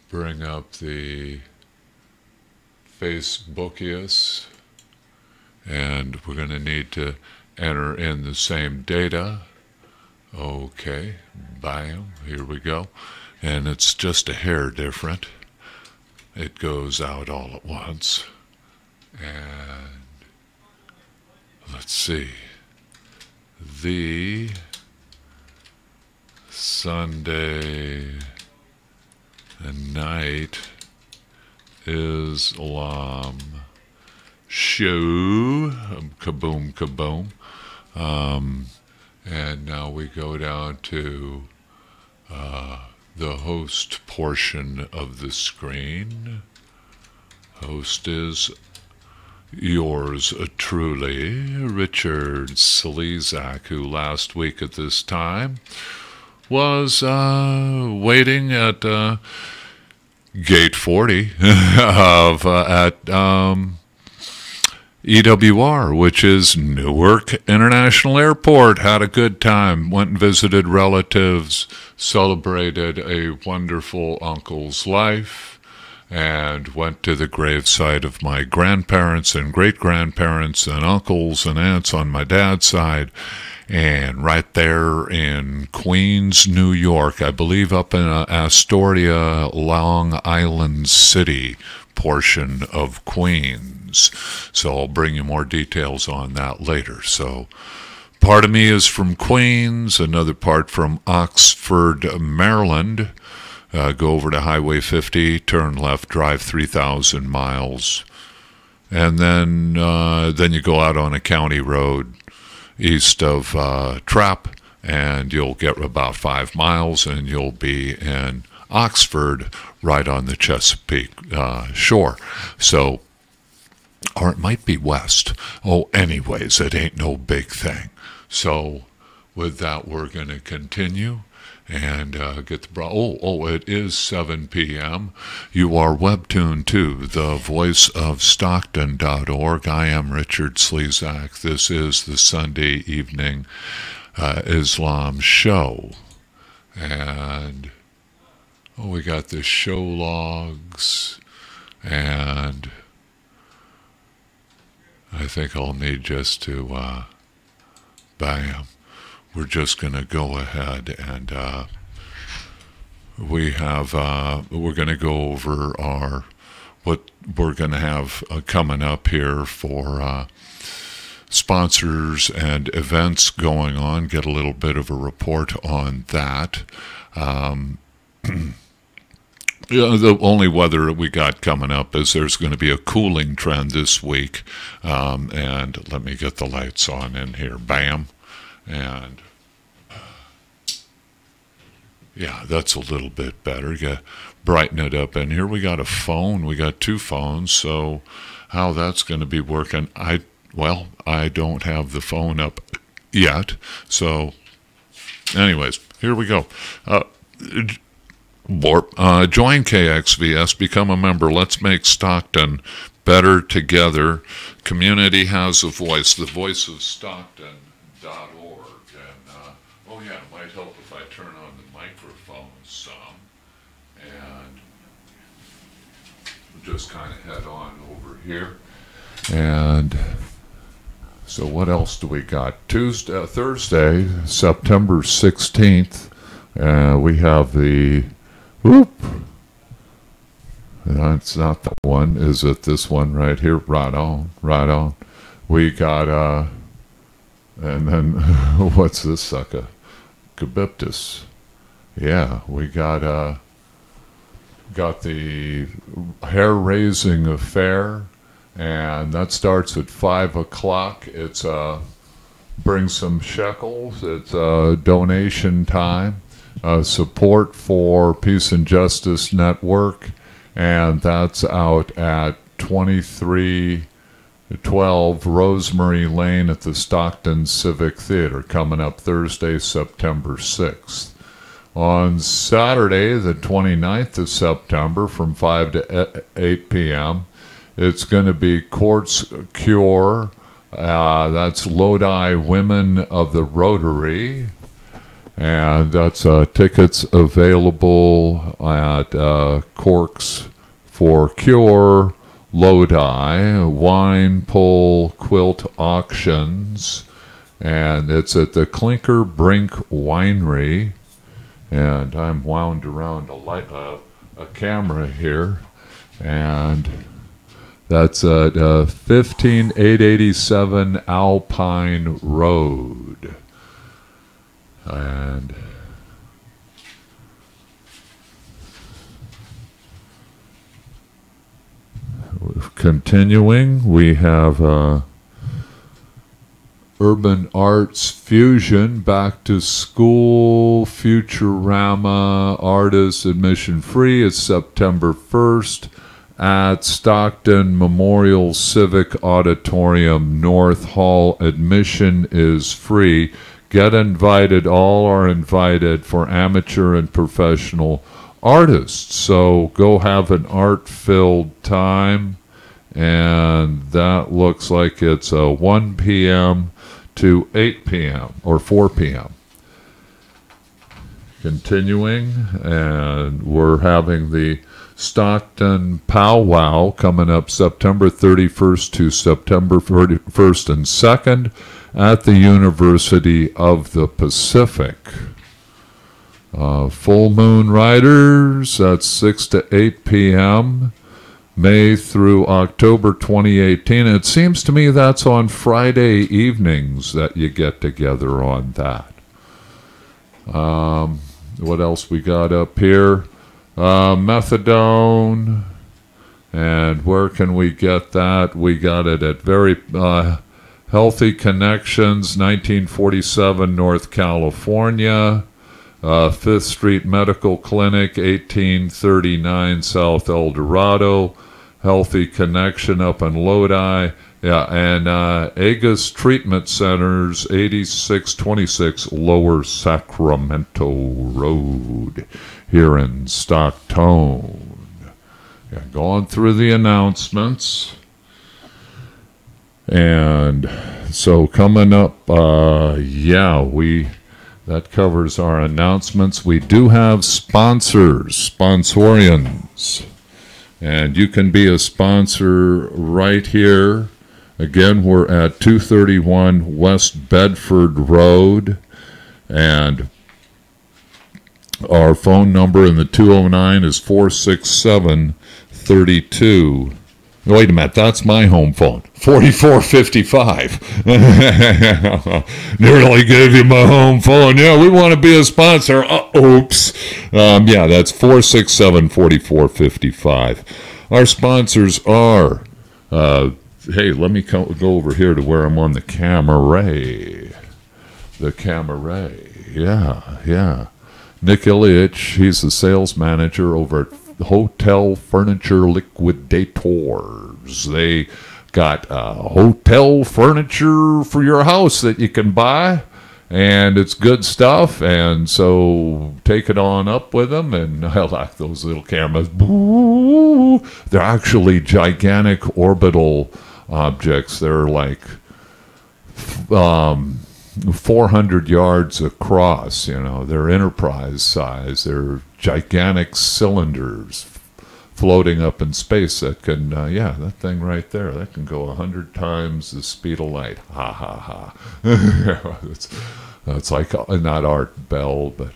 bring up the Facebookius, and we're going to need to enter in the same data. Okay, bam, here we go. And it's just a hair different. It goes out all at once. And let's see. The Sunday night Islam show. Kaboom, kaboom. And now we go down to the host portion of the screen. Host is yours truly, Richard Slezak, who last week at this time was waiting at Gate 40 of at EWR, which is Newark International Airport. Had a good time, went and visited relatives, celebrated a wonderful uncle's life, and went to the gravesite of my grandparents and great-grandparents and uncles and aunts on my dad's side. And right there in Queens, New York, I believe up in Astoria, Long Island City portion of Queens. So I'll bring you more details on that later. So part of me is from Queens, another part from Oxford, Maryland. Go over to Highway 50, turn left, drive 3,000 miles. And then you go out on a county road east of Trapp, and you'll get about 5 miles, and you'll be in Oxford, right on the Chesapeake shore. So, or it might be west. Oh, anyways, it ain't no big thing. So, with that, we're going to continue and get the it is 7 p.m. You are webtuned to thevoiceofstockton.org. I am Richard Slezak. This is the Sunday evening Islam show. And we got the show logs, and I think I'll need just to bam. We're just going to go ahead and we're going to go over what we're going to have coming up here for sponsors and events going on, get a little bit of a report on that. The only weather we got coming up is there's going to be a cooling trend this week. And let me get the lights on in here. Bam. And yeah, that's a little bit better. You brighten it up in here. We got a phone. We got 2 phones. So how that's going to be working, I don't have the phone up yet. So anyways, here we go. Join KXVS, become a member. Let's make Stockton better together. Community has a voice. The voice of Stockton.org. And it might help if I turn on the microphone some, and we'll just kind of head on over here. And so what else do we got? Thursday, September 16th, we have the that's not the one. Is it this one right here? Right on, right on. We got and then what's this sucker? Kabiptis. Yeah, we got the hair-raising affair, and that starts at 5 o'clock. It's bring some shekels. It's donation time. Support for Peace and Justice Network, and that's out at 2312 Rosemary Lane at the Stockton Civic Theater, coming up Thursday, September 6th. On Saturday, the 29th of September, from 5 to 8 p.m., it's going to be Quartz Cure. That's Lodi Women of the Rotary. And that's tickets available got Corks for Cure, Lodi, Wine Pull Quilt Auctions, and it's at the Clinker Brink Winery. And I'm wound around a camera here, and that's at 15887 Alpine Road. And continuing, we have Urban Arts Fusion, Back to School, Futurama, Artists, admission free. It's September 1st at Stockton Memorial Civic Auditorium, North Hall. Admission is free. Get invited. All are invited for amateur and professional artists. So go have an art-filled time. And that looks like it's 1 p.m. to 8 p.m. or 4 p.m. Continuing, and we're having the Stockton Powwow coming up September 31st to September 1st and 2nd at the University of the Pacific. Full Moon Riders, that's 6 to 8 p.m. May through October 2018. It seems to me that's on Friday evenings that you get together on that. What else we got up here? Methadone. And where can we get that? We got it at Very Healthy Connections, 1947 North California. 5th Street Medical Clinic, 1839 South El Dorado. Healthy Connection up in Lodi. Yeah, and Agus Treatment Centers, 8626 Lower Sacramento Road here in Stockton. Yeah, going through the announcements. And so coming up, that covers our announcements. We do have sponsors, sponsorians. And you can be a sponsor right here. Again, we're at 231 West Bedford Road. And our phone number in the 209 is 467-32. Wait a minute, that's my home phone. 4455. Nearly gave you my home phone. Yeah, we want to be a sponsor. Oops. Yeah, that's 467-4455. Our sponsors are, hey, let me go over here to where I'm on the camera. The camera. Yeah. Nick Ilyich, he's the sales manager over at Hotel Furniture Liquidators. They got hotel furniture for your house that you can buy, and it's good stuff. And so take it on up with them. And I like those little cameras. Boo! They're actually gigantic orbital objects. They're like 400 yards across. They're enterprise size. They're gigantic cylinders floating up in space that can, that thing right there, that can go 100 times the speed of light. Ha, ha, ha. That's like, not Art Bell, but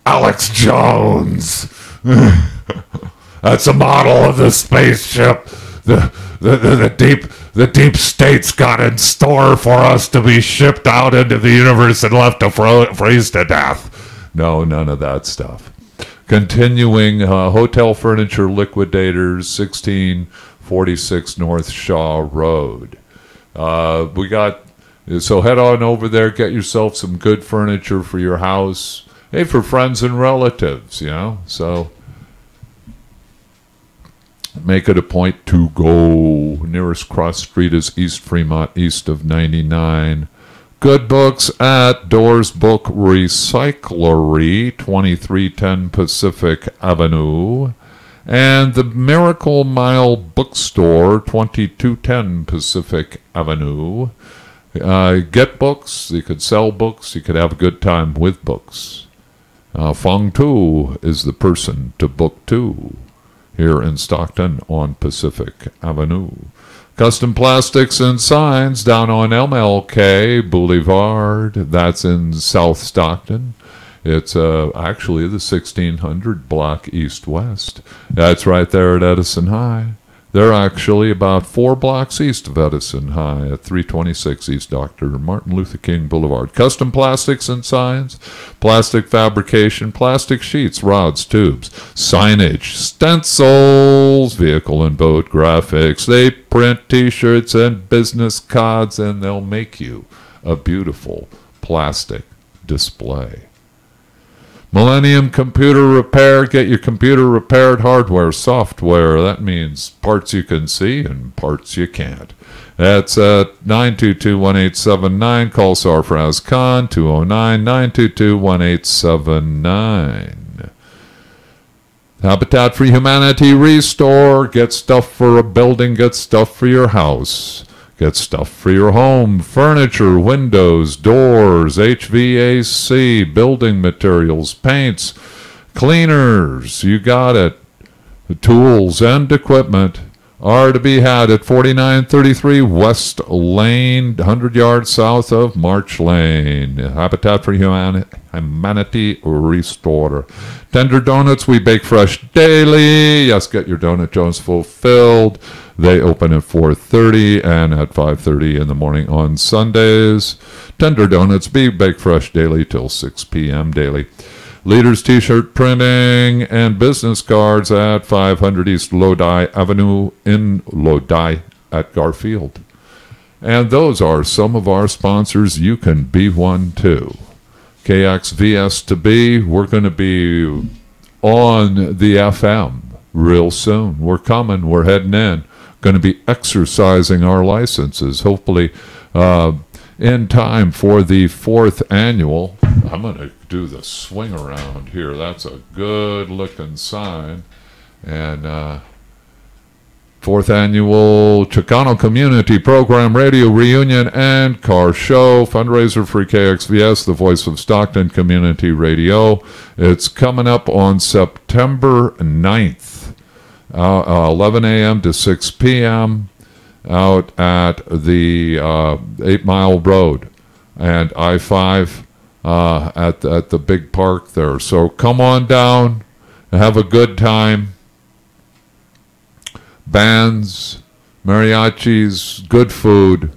Alex Jones. That's a model of the spaceship the deep state's got in store for us to be shipped out into the universe and left to freeze to death. No, none of that stuff. Continuing, Hotel Furniture Liquidators, 1646 North Shaw Road. So head on over there, get yourself some good furniture for your house. Hey, for friends and relatives, so make it a point to go. Nearest cross street is East Fremont, east of 99. Good books at Doors Book Recyclery, 2310 Pacific Avenue. And the Miracle Mile Bookstore, 2210 Pacific Avenue. Get books. You could sell books. You could have a good time with books. Feng Tu is the person to book to here in Stockton on Pacific Avenue. Custom Plastics and Signs down on MLK Boulevard. That's in South Stockton. It's actually the 1600 block east-west. That's right there at Edison High. They're actually about 4 blocks east of Edison High at 326 East Dr. Martin Luther King Boulevard. Custom Plastics and Signs, plastic fabrication, plastic sheets, rods, tubes, signage, stencils, vehicle and boat graphics. They print T-shirts and business cards, and they'll make you a beautiful plastic display. Millennium Computer Repair. Get your computer repaired, hardware, software. That means parts you can see and parts you can't. That's at 922-1879. Call Sarfraz Khan, 209-922-1879. Habitat for Humanity Restore. Get stuff for a building, get stuff for your house. Get stuff for your home, furniture, windows, doors, HVAC, building materials, paints, cleaners. You got it. The tools and equipment are to be had at 4933 West Lane, 100 yards south of March Lane. Habitat for Humanity Restore. Tender Donuts, we bake fresh daily. Yes, get your Donut Jones fulfilled. They open at 4:30 and at 5:30 in the morning on Sundays. Tender Donuts, be baked fresh daily till 6 p.m. daily. Leaders T-shirt printing and business cards at 500 East Lodi Avenue in Lodi at Garfield. And those are some of our sponsors. You can be one too. KXVS to be. We're going to be on the FM real soon. We're coming. We're heading in. Going to be exercising our licenses, hopefully in time for the 4th annual. I'm going to do the swing around here. That's a good looking sign. And 4th annual Chicano Community Program Radio Reunion and Car Show fundraiser for KXVS, the voice of Stockton Community Radio. It's coming up on September 9th. 11 a.m. to 6 p.m. out at the 8 Mile Road and I-5 at the big park there. So come on down and have a good time. Bands, mariachis, good food,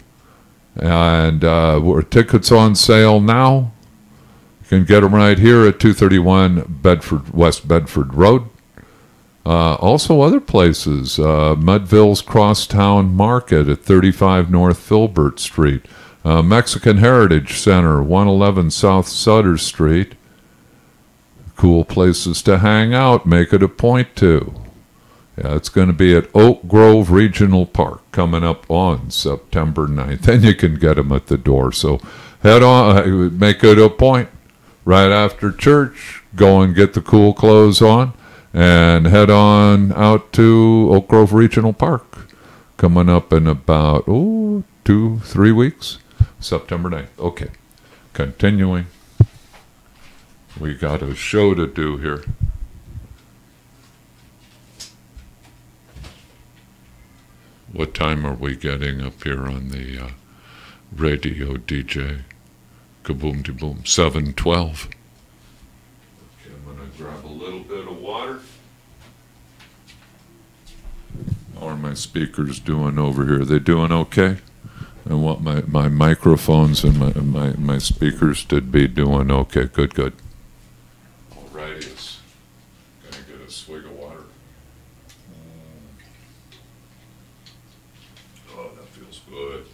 and tickets on sale now. You can get them right here at 231 West Bedford Road. Also other places, Mudville's Crosstown Market at 35 North Filbert Street, Mexican Heritage Center, 111 South Sutter Street. Cool places to hang out, make it a point to. Yeah, it's going to be at Oak Grove Regional Park coming up on September 9th, and you can get them at the door. So head on, make it a point. Right after church, go and get the cool clothes on. And head on out to Oak Grove Regional Park. Coming up in about, 2-3 weeks. September 9th. Okay. Continuing. We got a show to do here. What time are we getting up here on the radio, DJ? Kaboom de boom. 7:12. Grab a little bit of water. How are my speakers doing over here? Are they doing okay? I want my microphones and my speakers to be doing okay. Good, good. Alrighty, it's gonna get a swig of water. Oh, that feels good.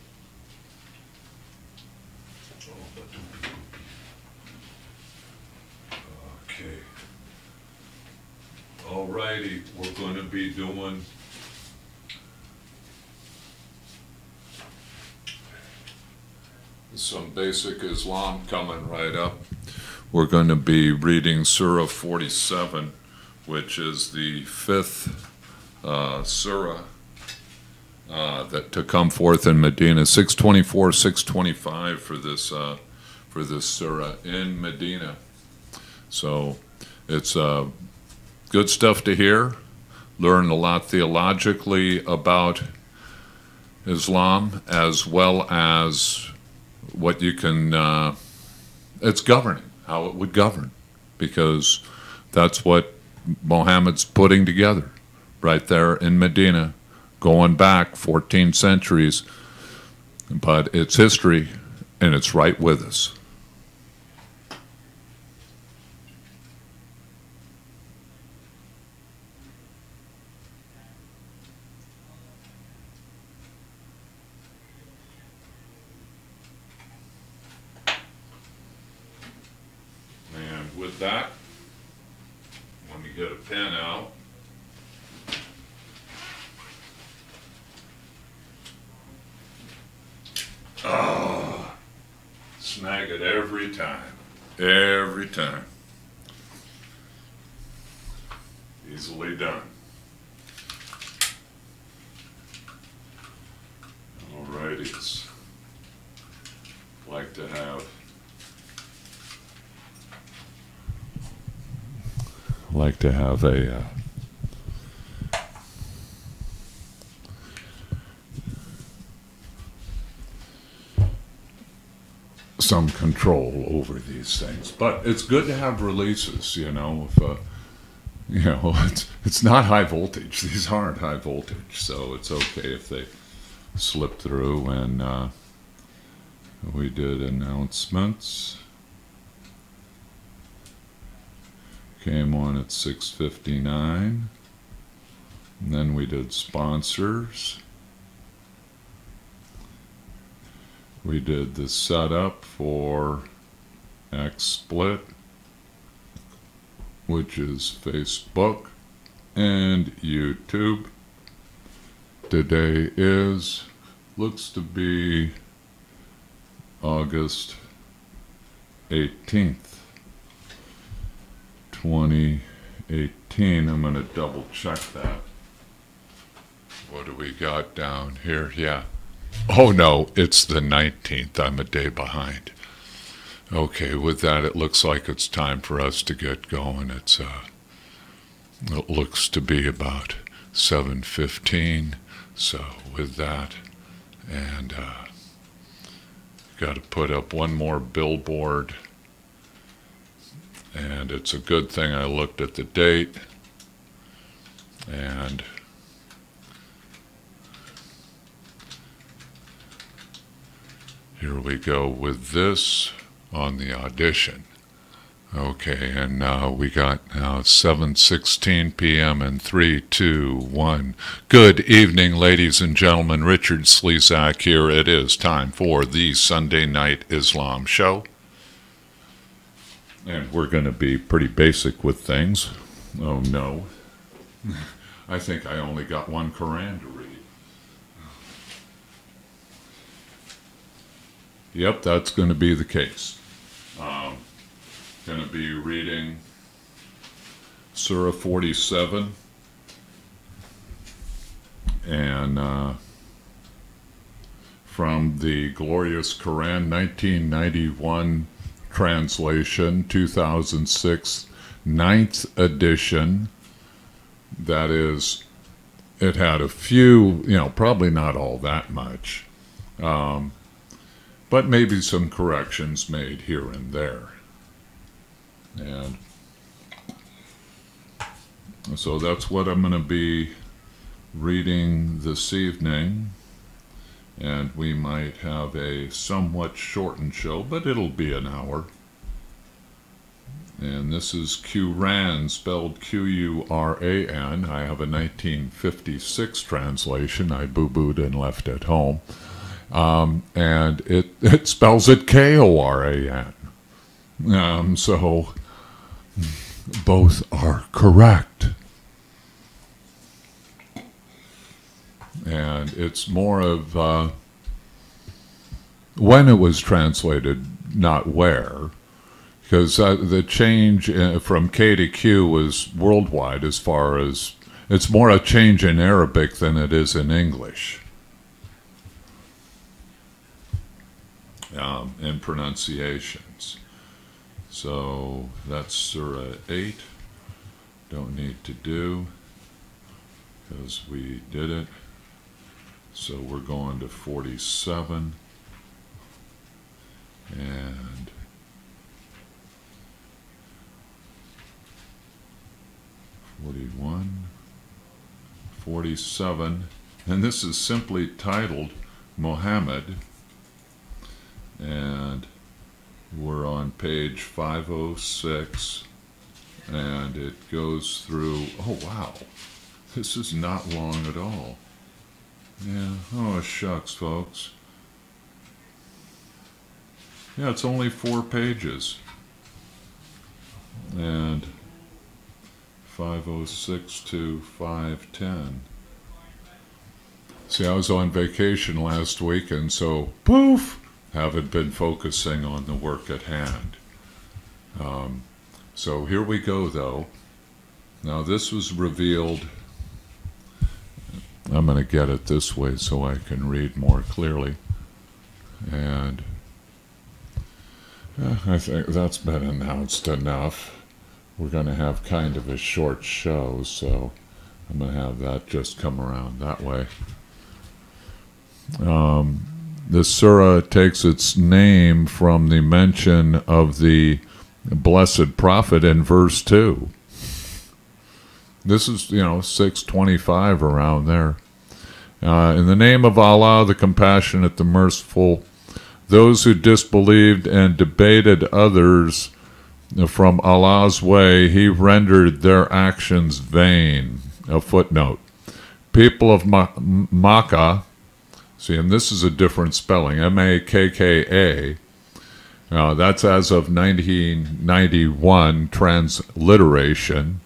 Okay. Alrighty, we're going to be doing some basic Islam coming right up. We're going to be reading Sura 47, which is the 5th Surah that to come forth in Medina. 624, 625 for this Surah in Medina. So it's good stuff to hear. Learn a lot theologically about Islam, as well as what you can, it's governing, how it would govern, because that's what Muhammad's putting together right there in Medina, going back 14 centuries. But it's history, and it's right with us. And with that, let me get a pen out. Oh, snag it every time. Every time. Easily done. Alrighties. Like to have a some control over these things, but it's good to have releases. You know, if it's not high voltage. These aren't high voltage, so it's okay if they slip through. And we did announcements. Came on at 6:59, and then we did sponsors. We did the setup for XSplit, which is Facebook and YouTube. Today looks to be August 18th, 2018. I'm going to double check that. What do we got down here? Yeah. Oh no, it's the 19th. I'm a day behind. Okay, with that, it looks like it's time for us to get going. It looks to be about 7:15. So with that, and got to put up one more billboard. And it's a good thing I looked at the date. And here we go with this on the audition. Okay, and we got now 7:16 p.m. and 3, 2, 1. Good evening, ladies and gentlemen. Richard Slezak here. It is time for the Sunday Night Islam Show. And we're going to be pretty basic with things. Oh no. I think I only got one Quran to read. Yep, that's going to be the case. Going to be reading Sura 47 and from the Glorious Quran 1991 translation, 2006, 9th edition. That is, it had a few, probably not all that much, but maybe some corrections made here and there. And so that's what I'm going to be reading this evening. And we might have a somewhat shortened show, but it'll be an hour. And this is Quran, spelled Quran. I have a 1956 translation. I boo-booed and left at home. And it spells it Koran. So both are correct. And it's more of when it was translated, not where, because the change from K to Q was worldwide as far as, it's more a change in Arabic than it is in English, in pronunciations. So that's Sura 8. Don't need to do because we did it. So we're going to 47 and 41, 47, and this is simply titled Muhammad, and we're on page 506, and it goes through, oh wow, this is not long at all. Yeah, oh shucks folks. Yeah, it's only 4 pages. And 506 to 510. See, I was on vacation last week, and so, poof, haven't been focusing on the work at hand. So here we go, though. Now, this was revealed. I'm going to get it this way so I can read more clearly. And I think that's been announced enough. We're going to have kind of a short show, so I'm going to have that just come around that way. The surah takes its name from the mention of the Blessed Prophet in verse 2. This is, 625 around there. In the name of Allah, the Compassionate, the Merciful, those who disbelieved and debated others from Allah's way, He rendered their actions vain. A footnote. People of Makkah, see, and this is a different spelling, M-A-K-K-A, that's as of 1991 transliteration.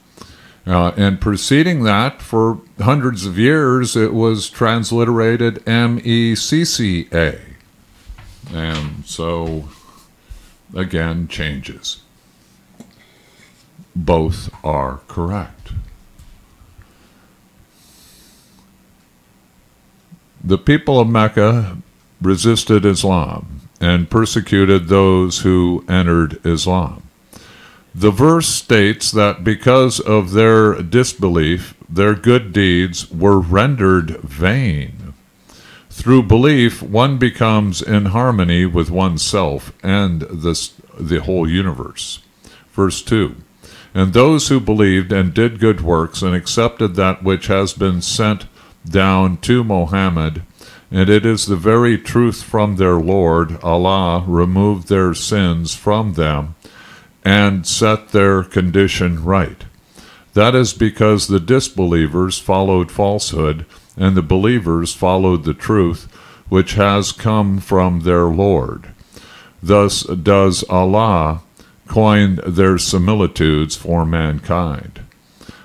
And preceding that, for hundreds of years, it was transliterated M-E-C-C-A. And so, again, changes. Both are correct. The people of Mecca resisted Islam and persecuted those who entered Islam. The verse states that because of their disbelief, their good deeds were rendered vain. Through belief, one becomes in harmony with oneself and the whole universe. Verse 2. And those who believed and did good works and accepted that which has been sent down to Muhammad, and it is the very truth from their Lord, Allah removed their sins from them and set their condition right. That is because the disbelievers followed falsehood, and the believers followed the truth, which has come from their Lord. Thus does Allah coin their similitudes for mankind.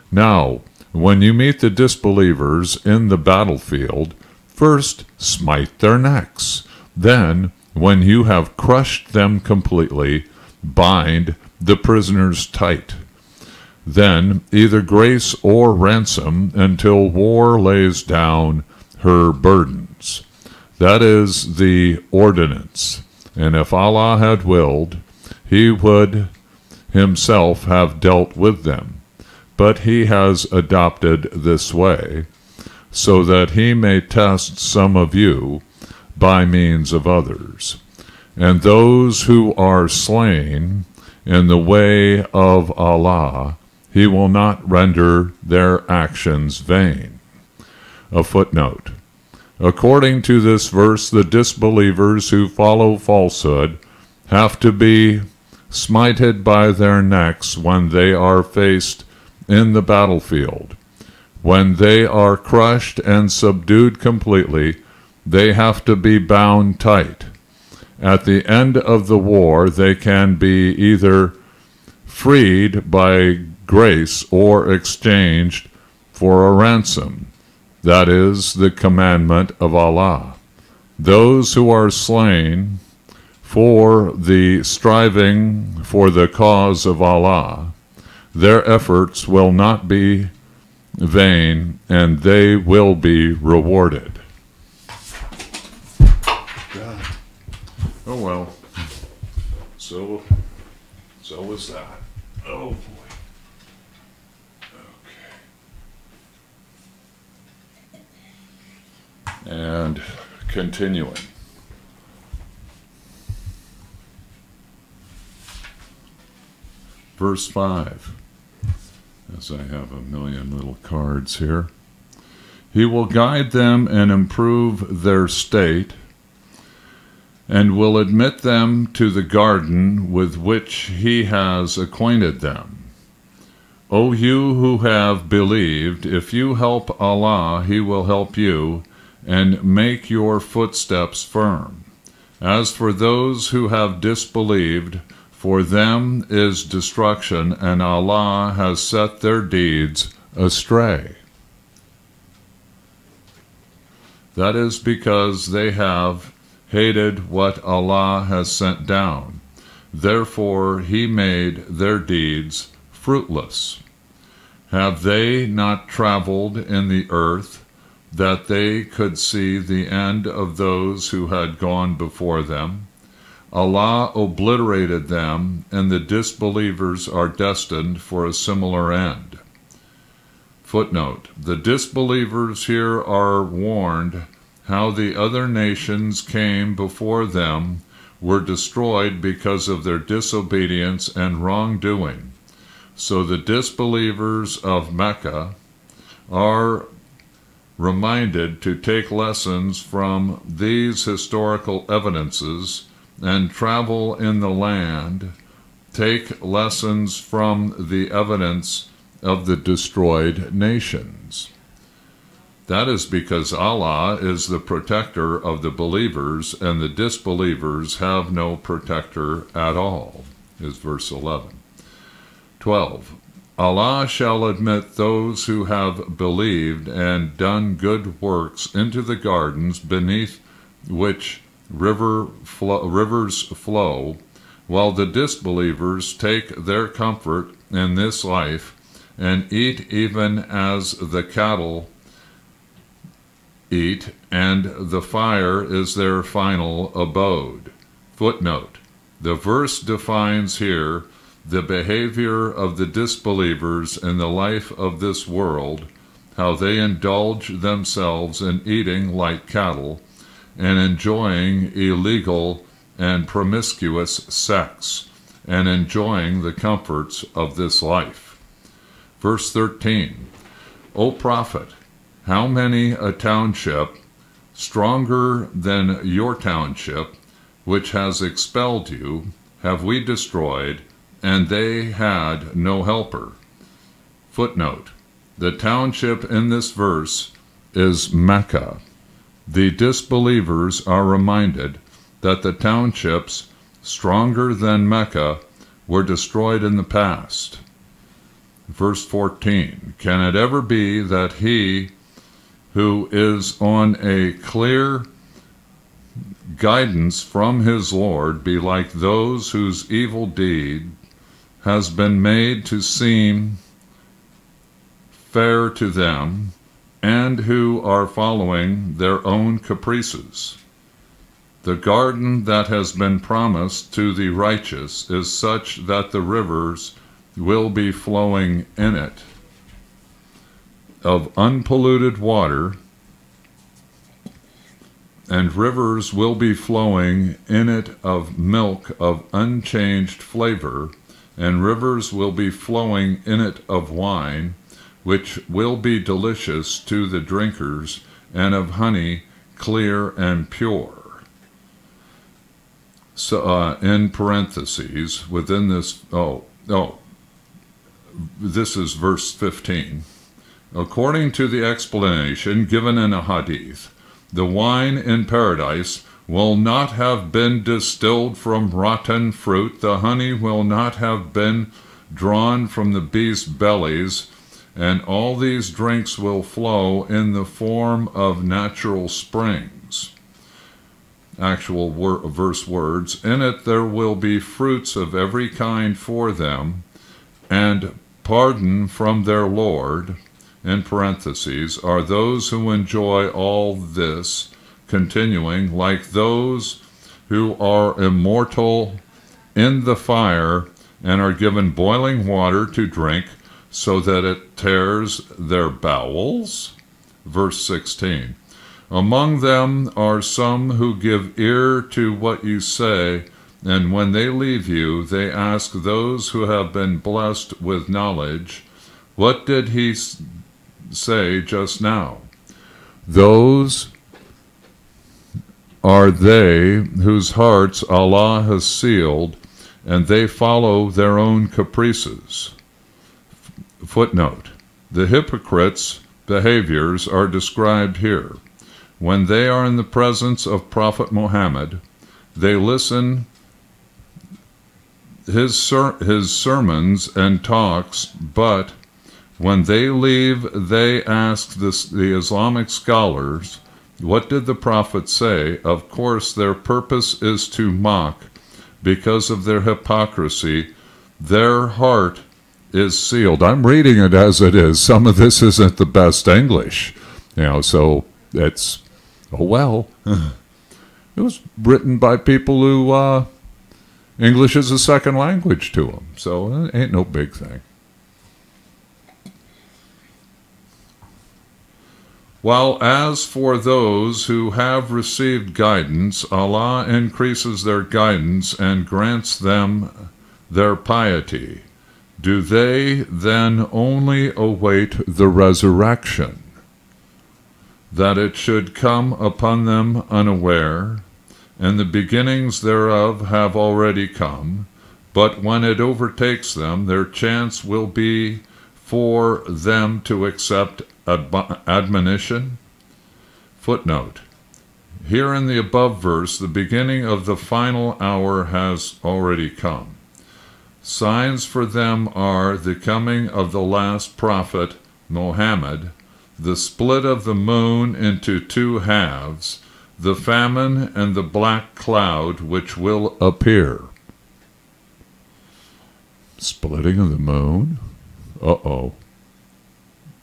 Now, when you meet the disbelievers in the battlefield, first smite their necks. Then, when you have crushed them completely, bind the prisoners tight. Then, either grace or ransom until war lays down her burdens. That is the ordinance. And if Allah had willed, He would Himself have dealt with them. But He has adopted this way, so that He may test some of you by means of others. And those who are slain in the way of Allah, He will not render their actions vain. A footnote. According to this verse, the disbelievers who follow falsehood have to be smited by their necks when they are faced in the battlefield. When they are crushed and subdued completely, they have to be bound tight. At the end of the war, they can be either freed by grace or exchanged for a ransom. That is the commandment of Allah. Those who are slain for the striving for the cause of Allah, their efforts will not be vain, and they will be rewarded. Oh well. So So was that. Oh boy. Okay. And continuing. Verse 5, as I have a million little cards here. He will guide them and improve their state, and will admit them to the garden with which he has acquainted them. O you who have believed, if you help Allah, he will help you, and make your footsteps firm. As for those who have disbelieved, for them is destruction, and Allah has set their deeds astray. That is because they have hated what Allah has sent down. Therefore he made their deeds fruitless. Have they not traveled in the earth, that they could see the end of those who had gone before them? Allah obliterated them, and the disbelievers are destined for a similar end. Footnote: the disbelievers here are warned how the other nations came before them were destroyed because of their disobedience and wrongdoing. So the disbelievers of Mecca are reminded to take lessons from these historical evidences and travel in the land, take lessons from the evidence of the destroyed nations. That is because Allah is the protector of the believers, and the disbelievers have no protector at all, is verse 11. 12. Allah shall admit those who have believed and done good works into the gardens beneath which rivers flow, while the disbelievers take their comfort in this life and eat even as the cattle eat, and the fire is their final abode. Footnote: the verse defines here the behavior of the disbelievers in the life of this world, how they indulge themselves in eating like cattle and enjoying illegal and promiscuous sex, and enjoying the comforts of this life. Verse 13, O prophet, how many a township, stronger than your township, which has expelled you, have we destroyed, and they had no helper. Footnote: the township in this verse is Mecca. The disbelievers are reminded that the townships stronger than Mecca were destroyed in the past. Verse 14, can it ever be that he who is on a clear guidance from his Lord be like those whose evil deed has been made to seem fair to them, and who are following their own caprices? The garden that has been promised to the righteous is such that the rivers will be flowing in it of unpolluted water, and rivers will be flowing in it of milk of unchanged flavor, and rivers will be flowing in it of wine, which will be delicious to the drinkers, and of honey clear and pure. So, in parentheses, within this, this is verse 15. According to the explanation given in a hadith, the wine in paradise will not have been distilled from rotten fruit, the honey will not have been drawn from the beasts' bellies, and all these drinks will flow in the form of natural springs. Actual verse words, in it there will be fruits of every kind for them, and pardon from their Lord, in parentheses, are those who enjoy all this, continuing, like those who are immortal in the fire and are given boiling water to drink, so that it tears their bowels? Verse 16. Among them are some who give ear to what you say, and when they leave you, they ask those who have been blessed with knowledge, what did he say just now? Those are they whose hearts Allah has sealed, and they follow their own caprices. Footnote. The hypocrites' behaviors are described here. When they are in the presence of Prophet Muhammad, they listen his sermons and talks, but when they leave, they ask the Islamic scholars, what did the Prophet say? Of course, their purpose is to mock. Because of their hypocrisy, their heart is sealed. I'm reading it as it is. Some of this isn't the best English, so it's, oh well. It was written by people who English is a second language to them, so it ain't no big thing. While as for those who have received guidance, Allah increases their guidance and grants them their piety. Do they then only await the resurrection, that it should come upon them unaware, and the beginnings thereof have already come, but when it overtakes them, their chance will be for them to accept admonition? Footnote. Here in the above verse, the beginning of the final hour has already come. Signs for them are the coming of the last prophet, Muhammad, the split of the moon into two halves, the famine and the black cloud which will appear. Splitting of the moon? Uh-oh.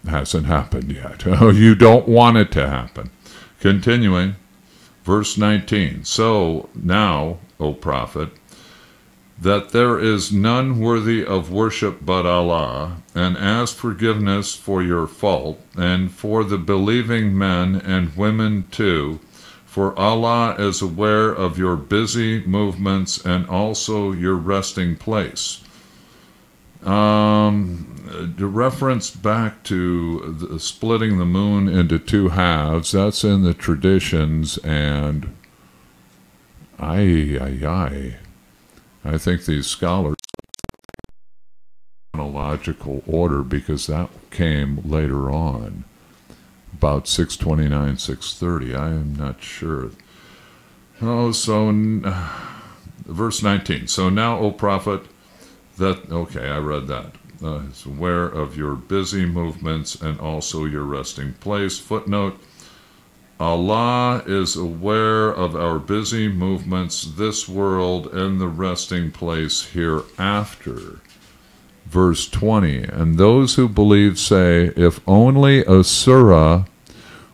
Hasn't happened yet. You don't want it to happen. Continuing, verse 19. So now, O prophet, that there is none worthy of worship but Allah, and ask forgiveness for your fault, and for the believing men and women too, for Allah is aware of your busy movements and also your resting place. The reference back to splitting the moon into two halves, that's in the traditions, and I think these scholars chronological order, because that came later on, about 629, 630. I am not sure. Oh, so verse 19. So now, O prophet, okay, I read that. Is aware of your busy movements and also your resting place. Footnote, Allah is aware of our busy movements, this world, and the resting place hereafter. Verse 20, and those who believe say, if only a surah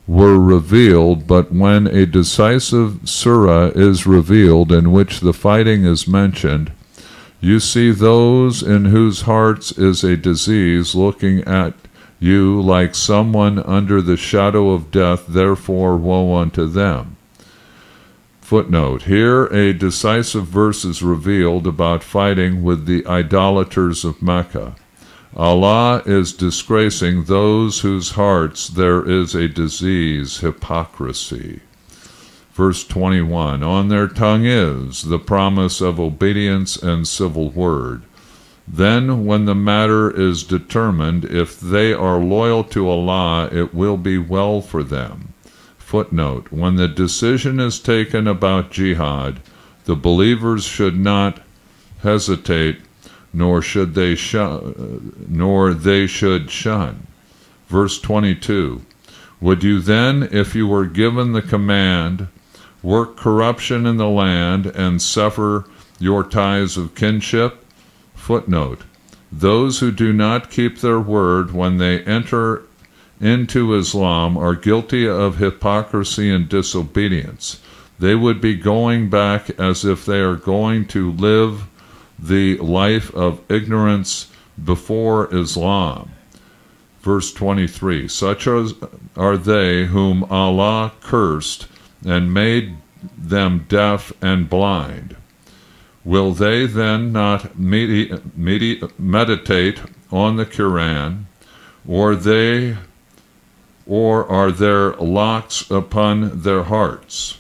were revealed, but when a decisive surah is revealed in which the fighting is mentioned, you see those in whose hearts is a disease looking at you like someone under the shadow of death, therefore woe unto them. Footnote, here a decisive verse is revealed about fighting with the idolaters of Mecca. Allah is disgracing those whose hearts there is a disease, hypocrisy. Verse 21, on their tongue is the promise of obedience and civil word. Then when the matter is determined, if they are loyal to Allah, it will be well for them. Footnote, when the decision is taken about jihad, the believers should not hesitate, nor they should shun. Verse 22, would you then, if you were given the command, work corruption in the land and sever your ties of kinship? Footnote, those who do not keep their word when they enter into Islam are guilty of hypocrisy and disobedience. They would be going back as if they are going to live the life of ignorance before Islam. Verse 23, such are they whom Allah cursed and made them deaf and blind. Will they then not meditate on the Quran, or are there locks upon their hearts?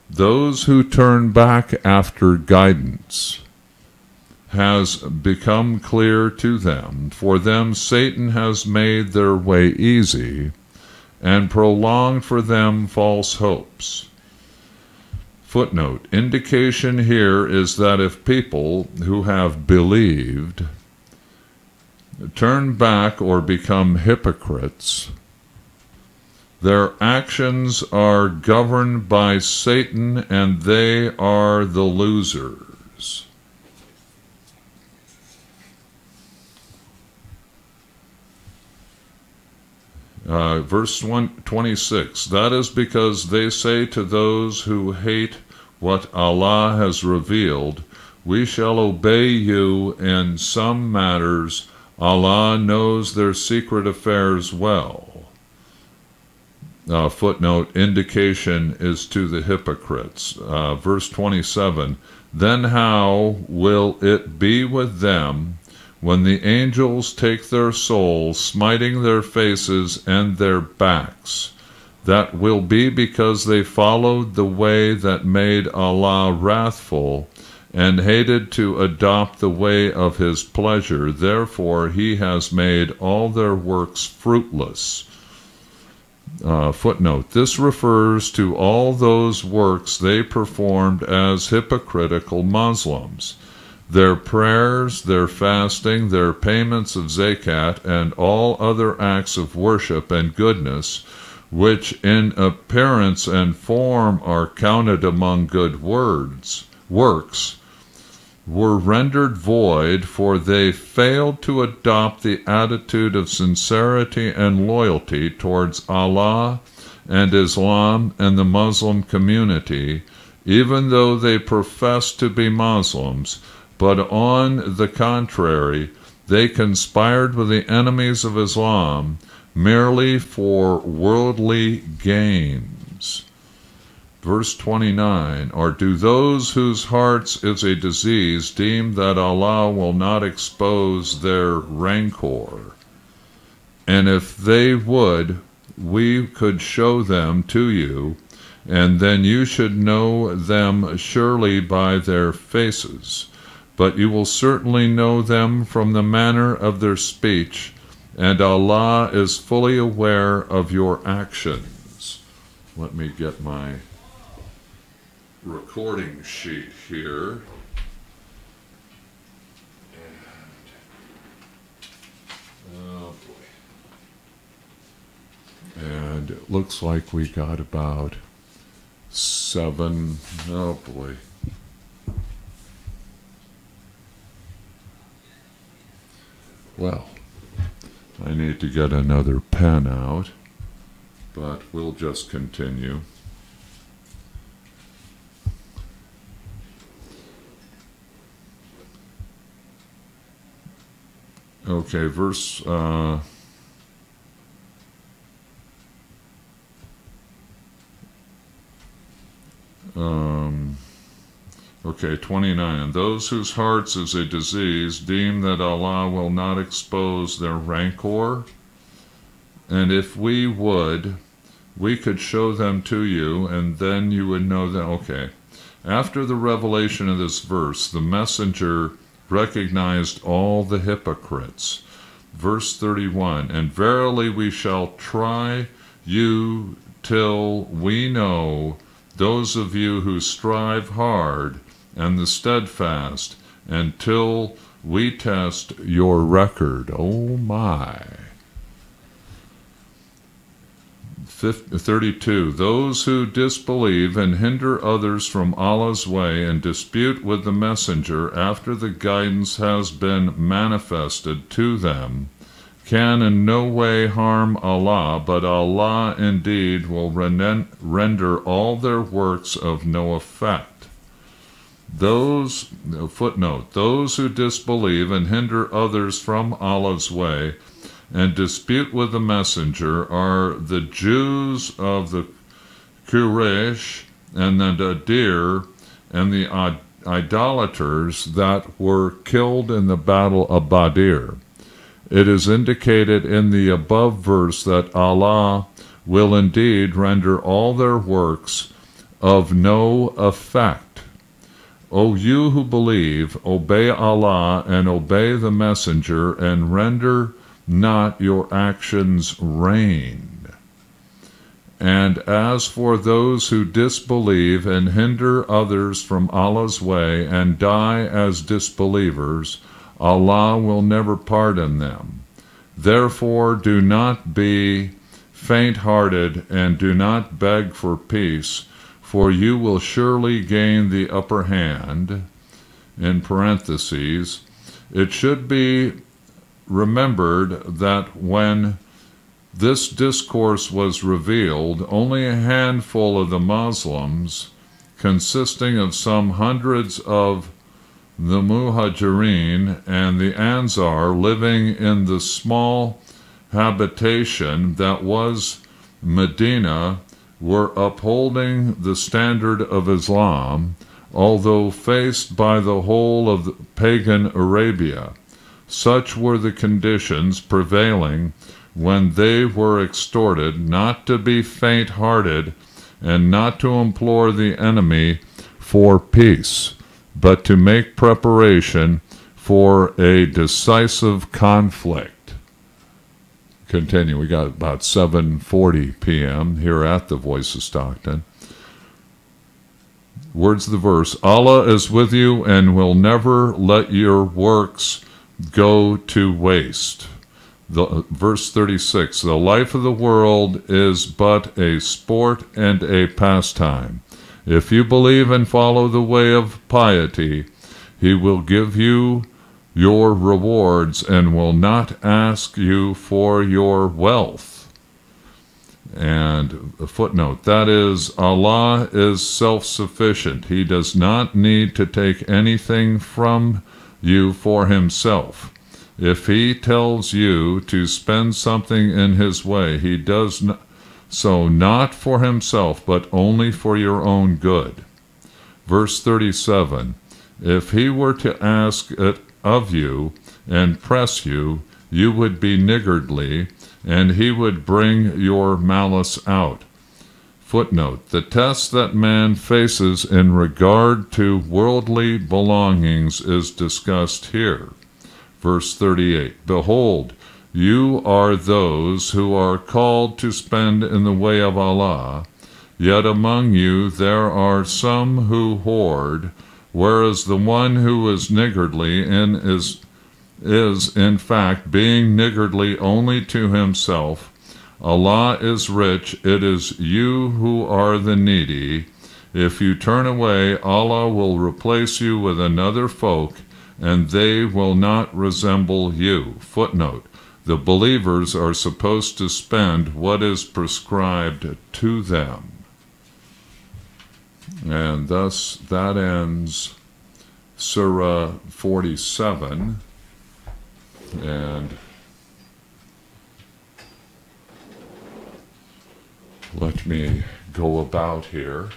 Those who turn back after guidance has become clear to them. For them Satan has made their way easy and prolonged for them false hopes. Footnote, indication here is that if people who have believed turn back or become hypocrites, their actions are governed by Satan and they are the losers. Verse 26, that is because they say to those who hate what Allah has revealed, we shall obey you in some matters. Allah knows their secret affairs well. Footnote, indication is to the hypocrites. Verse 27, then how will it be with them when the angels take their souls, smiting their faces and their backs? That will be because they followed the way that made Allah wrathful and hated to adopt the way of his pleasure. Therefore he has made all their works fruitless. Footnote, this refers to all those works they performed as hypocritical Muslims. Their prayers, their fasting, their payments of zakat, and all other acts of worship and goodness, which in appearance and form are counted among good works, were rendered void, for they failed to adopt the attitude of sincerity and loyalty towards Allah and Islam and the Muslim community, even though they profess to be Muslims, but on the contrary, they conspired with the enemies of Islam merely for worldly gains. Verse 29, or do those whose hearts is a disease deem that Allah will not expose their rancor? And if they would, we could show them to you, and then you should know them surely by their faces. But you will certainly know them from the manner of their speech, and Allah is fully aware of your actions. Let me get my recording sheet here. Oh boy. And it looks like we got about 7. Oh boy. Well, I need to get another pen out, but we'll just continue. Okay, verse okay, 29. And those whose hearts is a disease deem that Allah will not expose their rancor. And if we would, we could show them to you, and then you would know them. Okay. After the revelation of this verse, the messenger recognized all the hypocrites. Verse 31, and verily we shall try you till we know those of you who strive hard and the steadfast, until we test your record. Oh my. 32, those who disbelieve and hinder others from Allah's way and dispute with the messenger after the guidance has been manifested to them can in no way harm Allah, but Allah indeed will render all their works of no effect. Those, footnote, those who disbelieve and hinder others from Allah's way and dispute with the messenger are the Jews of the Quraysh and the Nadir and the idolaters that were killed in the battle of Badr. It is indicated in the above verse that Allah will indeed render all their works of no effect. O you who believe, obey Allah and obey the messenger, and render not your actions rain. And as for those who disbelieve and hinder others from Allah's way and die as disbelievers, Allah will never pardon them. Therefore do not be faint-hearted and do not beg for peace, for you will surely gain the upper hand. In parentheses, it should be remembered that when this discourse was revealed, only a handful of the Muslims, consisting of some hundreds of the Muhajirin and the Ansar, living in the small habitation that was Medina, were upholding the standard of Islam, although faced by the whole of the pagan Arabia. Such were the conditions prevailing when they were exhorted not to be faint-hearted and not to implore the enemy for peace, but to make preparation for a decisive conflict. Continue. We got about 7:40 p.m. here at the Voice of Stockton. Words of the verse: Allah is with you and will never let your works go to waste. Verse 36, the life of the world is but a sport and a pastime. If you believe and follow the way of piety, he will give you your rewards and will not ask you for your wealth. And a footnote, that is, Allah is self-sufficient. He does not need to take anything from you for himself. If he tells you to spend something in his way, he does so not for himself, but only for your own good. Verse 37, if he were to ask it of you and press you, you would be niggardly, and he would bring your malice out. Footnote, the test that man faces in regard to worldly belongings is discussed here. Verse 38, behold, you are those who are called to spend in the way of Allah, yet among you there are some who hoard, whereas the one who is niggardly is in fact being niggardly only to himself. Allah is rich, it is you who are the needy. If you turn away, Allah will replace you with another folk, and they will not resemble you. Footnote, the believers are supposed to spend what is prescribed to them. And thus that ends Surah 47. And let me go about here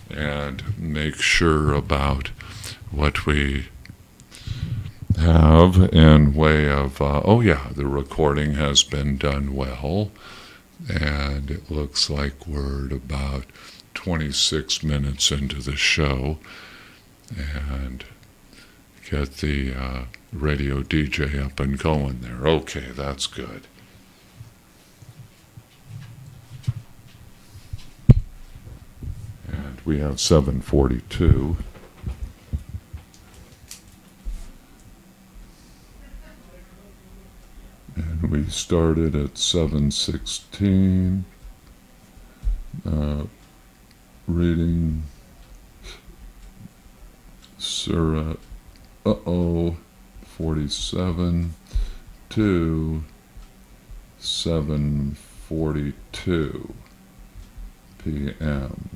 and make sure about what we have in way of, oh yeah, the recording has been done well, and it looks like we're at about 26 minutes into the show, and get the radio DJ up and going there. Okay, that's good. And we have 7:42. And we started at 7:16, reading Surah 47 to 7:42 p.m.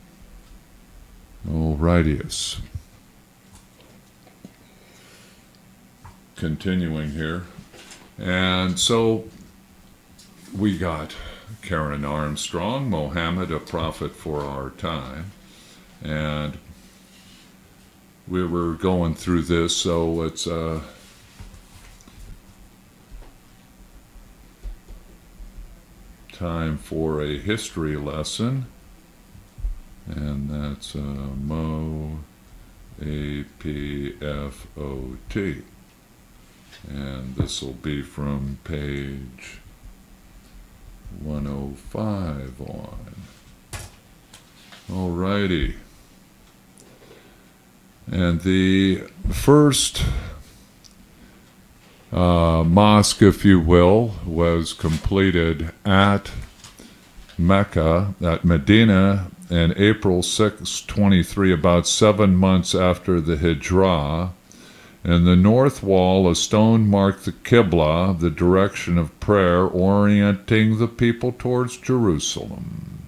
Alrighty. continuing here. And so we got Karen Armstrong, Mohammed, a prophet for our time. And we were going through this, so it's time for a history lesson. And that's Mo A-P-F-O-T. And this will be from page 105 on. Alrighty. And the first mosque, if you will, was completed at Mecca, at Medina, in April 623, about 7 months after the Hijrah. In the north wall, a stone marked the Qibla, the direction of prayer, orienting the people towards Jerusalem.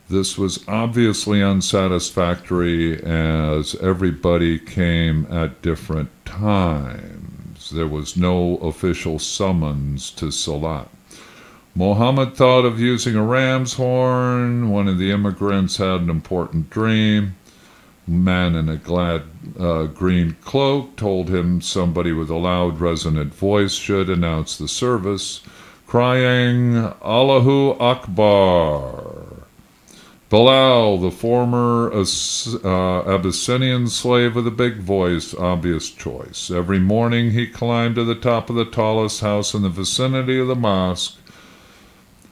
This was obviously unsatisfactory as everybody came at different times. There was no official summons to Salat. Muhammad thought of using a ram's horn. One of the immigrants had an important dream. A man in a glad green cloak told him somebody with a loud, resonant voice should announce the service, crying, "Allahu Akbar." Bilal, the former Abyssinian slave with a big voice, obvious choice. Every morning he climbed to the top of the tallest house in the vicinity of the mosque,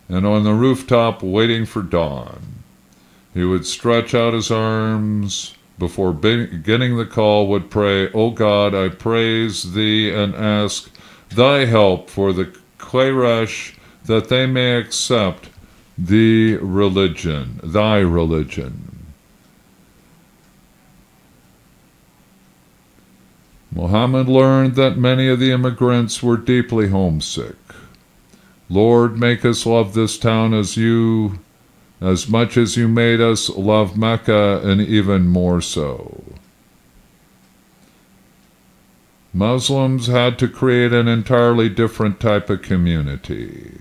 and on the rooftop, waiting for dawn, he would stretch out his arms. Before beginning the call, would pray, "O God, I praise Thee and ask Thy help for the Quraysh, that they may accept Thy religion." Muhammad learned that many of the immigrants were deeply homesick. "Lord, make us love this town as much as you made us love Mecca, and even more so." Muslims had to create an entirely different type of community.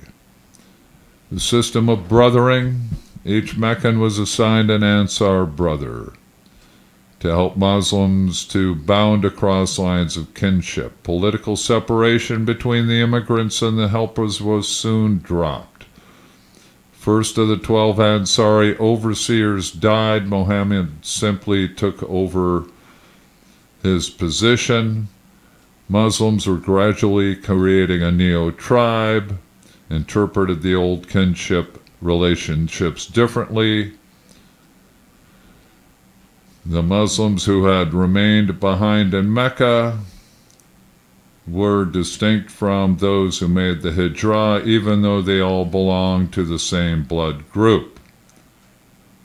The system of brothering, each Meccan was assigned an Ansar brother to help Muslims to bound across lines of kinship. Political separation between the immigrants and the helpers was soon dropped. First of the 12 Ansari overseers died. Muhammad simply took over his position. Muslims were gradually creating a neo-tribe, interpreted the old kinship relationships differently. The Muslims who had remained behind in Mecca were distinct from those who made the Hijrah, even though they all belonged to the same blood group.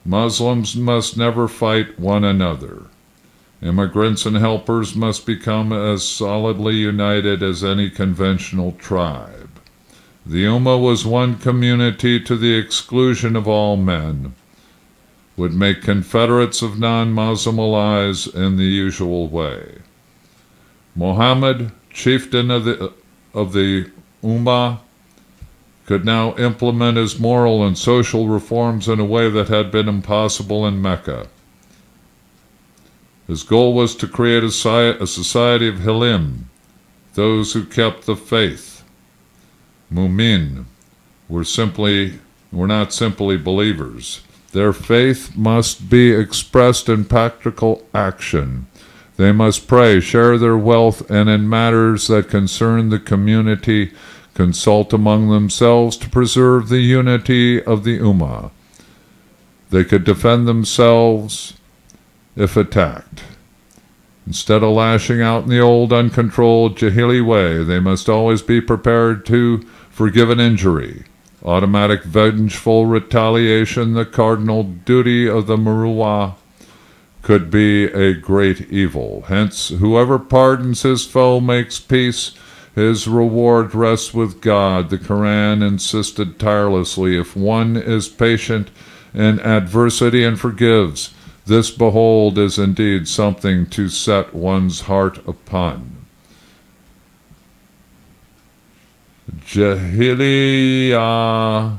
Muslims must never fight one another. Immigrants and helpers must become as solidly united as any conventional tribe. The Ummah was one community to the exclusion of all men, would make confederates of non-Muslim allies in the usual way. Muhammad, chieftain of the Ummah, could now implement his moral and social reforms in a way that had been impossible in Mecca. His goal was to create a society of Hilim, those who kept the faith. Mu'min were not simply believers. Their faith must be expressed in practical action. They must pray, share their wealth, and in matters that concern the community, consult among themselves to preserve the unity of the Ummah. They could defend themselves if attacked. Instead of lashing out in the old uncontrolled Jahili way, they must always be prepared to forgive an injury. Automatic vengeful retaliation, the cardinal duty of the Muruwa, could be a great evil. Hence, whoever pardons his foe makes peace. His reward rests with God. The Quran insisted tirelessly, if one is patient in adversity and forgives, This, behold, is indeed something to set one's heart upon. Jahiliyyah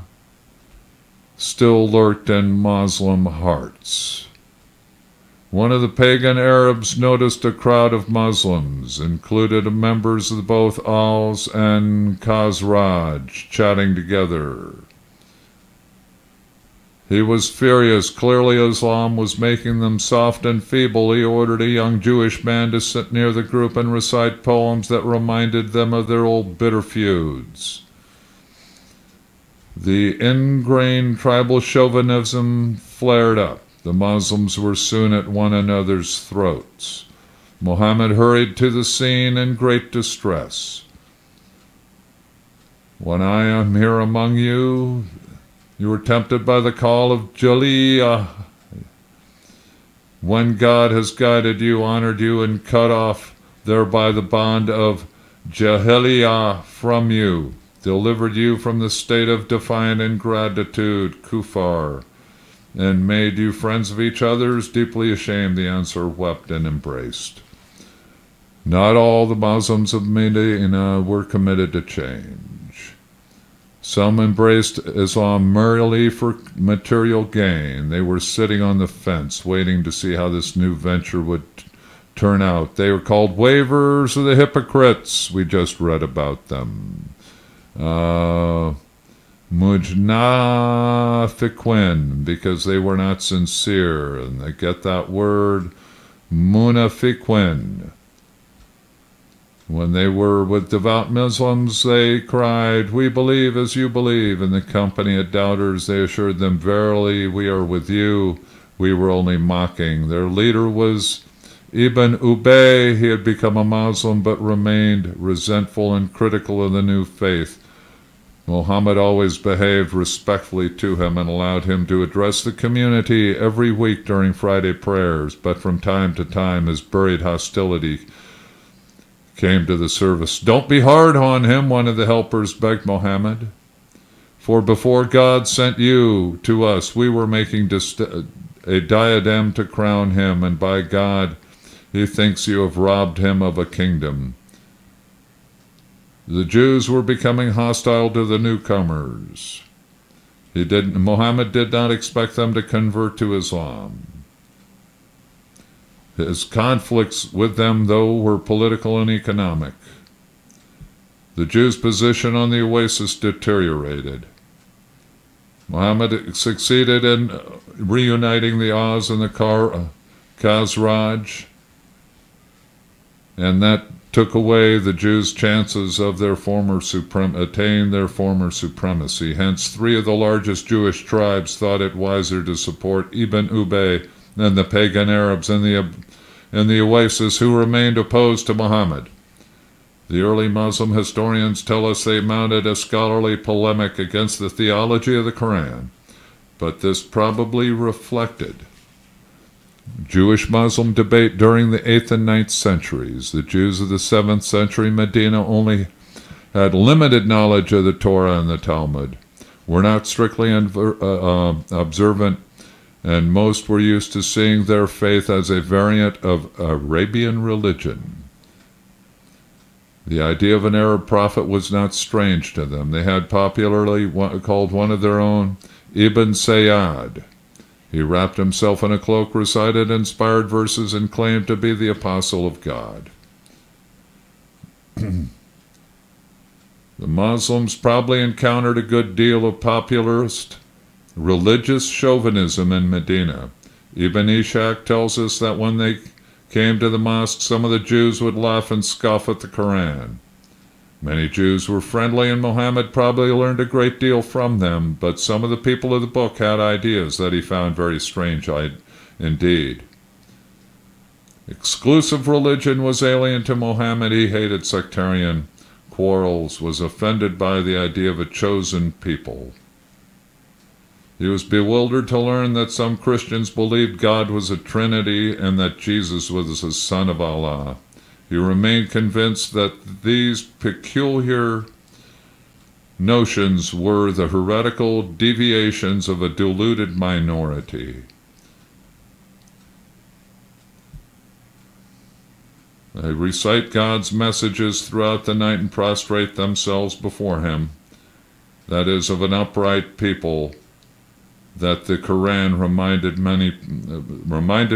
still lurked in Muslim hearts. One of the pagan Arabs noticed a crowd of Muslims, included members of both Aus and Khazraj, chatting together. He was furious. Clearly Islam was making them soft and feeble. He ordered a young Jewish man to sit near the group and recite poems that reminded them of their old bitter feuds. The ingrained tribal chauvinism flared up. The Muslims were soon at one another's throats. Muhammad hurried to the scene in great distress. When I am here among you, you were tempted by the call of Jahiliyyah. When God has guided you, honored you, and cut off thereby the bond of Jahiliyyah from you, delivered you from the state of defiant ingratitude, kufar, and made you friends of each other's, deeply ashamed, the Ansar wept and embraced. Not all the Muslims of Medina were committed to change. Some embraced Islam merely for material gain. They were sitting on the fence, waiting to see how this new venture would turn out. They were called waverers or the hypocrites. We just read about them. Mujnafiqin, because they were not sincere, and they get that word, munafiqin. When they were with devout Muslims, they cried, "We believe as you believe." In the company of doubters, they assured them, "Verily, we are with you. We were only mocking." Their leader was Ibn Ubay. He had become a Muslim, but remained resentful and critical of the new faith. Muhammad always behaved respectfully to him and allowed him to address the community every week during Friday prayers, but from time to time his buried hostility came to the service. "Don't be hard on him," one of the helpers begged Muhammad. "For before God sent you to us, we were making a diadem to crown him, and by God, he thinks you have robbed him of a kingdom." The Jews were becoming hostile to the newcomers. Muhammad did not expect them to convert to Islam. His conflicts with them, though, were political and economic. The Jews' position on the oasis deteriorated. Muhammad succeeded in reuniting the Aus and the Khazraj, and that took away the Jews' chances of attaining their former supremacy. Hence, 3 of the largest Jewish tribes thought it wiser to support Ibn Ubay than the pagan Arabs in the oasis, who remained opposed to Muhammad. The early Muslim historians tell us they mounted a scholarly polemic against the theology of the Quran, but this probably reflected Jewish-Muslim debate during the 8th and 9th centuries. The Jews of the 7th century Medina only had limited knowledge of the Torah and the Talmud, were not strictly observant, and most were used to seeing their faith as a variant of Arabian religion. The idea of an Arab prophet was not strange to them. They had popularly called one of their own Ibn Sayyad. He wrapped himself in a cloak, recited inspired verses, and claimed to be the apostle of God. The Muslims probably encountered a good deal of popularist religious chauvinism in Medina. Ibn Ishaq tells us that when they came to the mosque, some of the Jews would laugh and scoff at the Quran. Many Jews were friendly, and Muhammad probably learned a great deal from them, but some of the people of the book had ideas that he found very strange indeed. Exclusive religion was alien to Muhammad. He hated sectarian quarrels, was offended by the idea of a chosen people. He was bewildered to learn that some Christians believed God was a Trinity and that Jesus was the Son of Allah. He remained convinced that these peculiar notions were the heretical deviations of a deluded minority. They recite God's messages throughout the night and prostrate themselves before him. That is, of an upright people, that the Quran reminded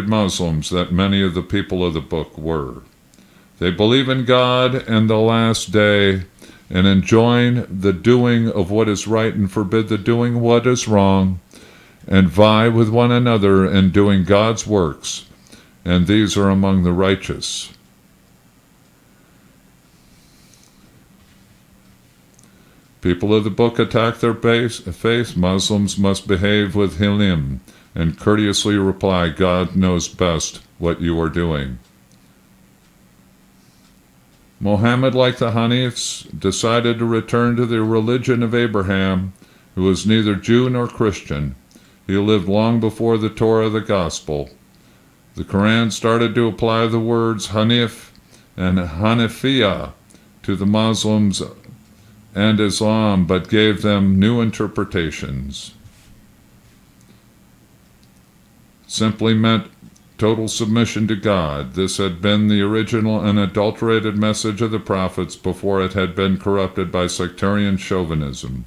Muslims that many of the people of the book were. They believe in God and the last day, and enjoin the doing of what is right and forbid the doing what is wrong, and vie with one another in doing God's works, and these are among the righteous. People of the book attack their faith. Muslims must behave with Hilm and courteously reply, God knows best what you are doing. Muhammad, like the Hanifs, decided to return to the religion of Abraham, who was neither Jew nor Christian. He lived long before the Torah, the Gospel. The Quran started to apply the words Hanif and Hanafiya to the Muslims and Islam, but gave them new interpretations. Simply meant total submission to God. This had been the original unadulterated message of the prophets before it had been corrupted by sectarian chauvinism.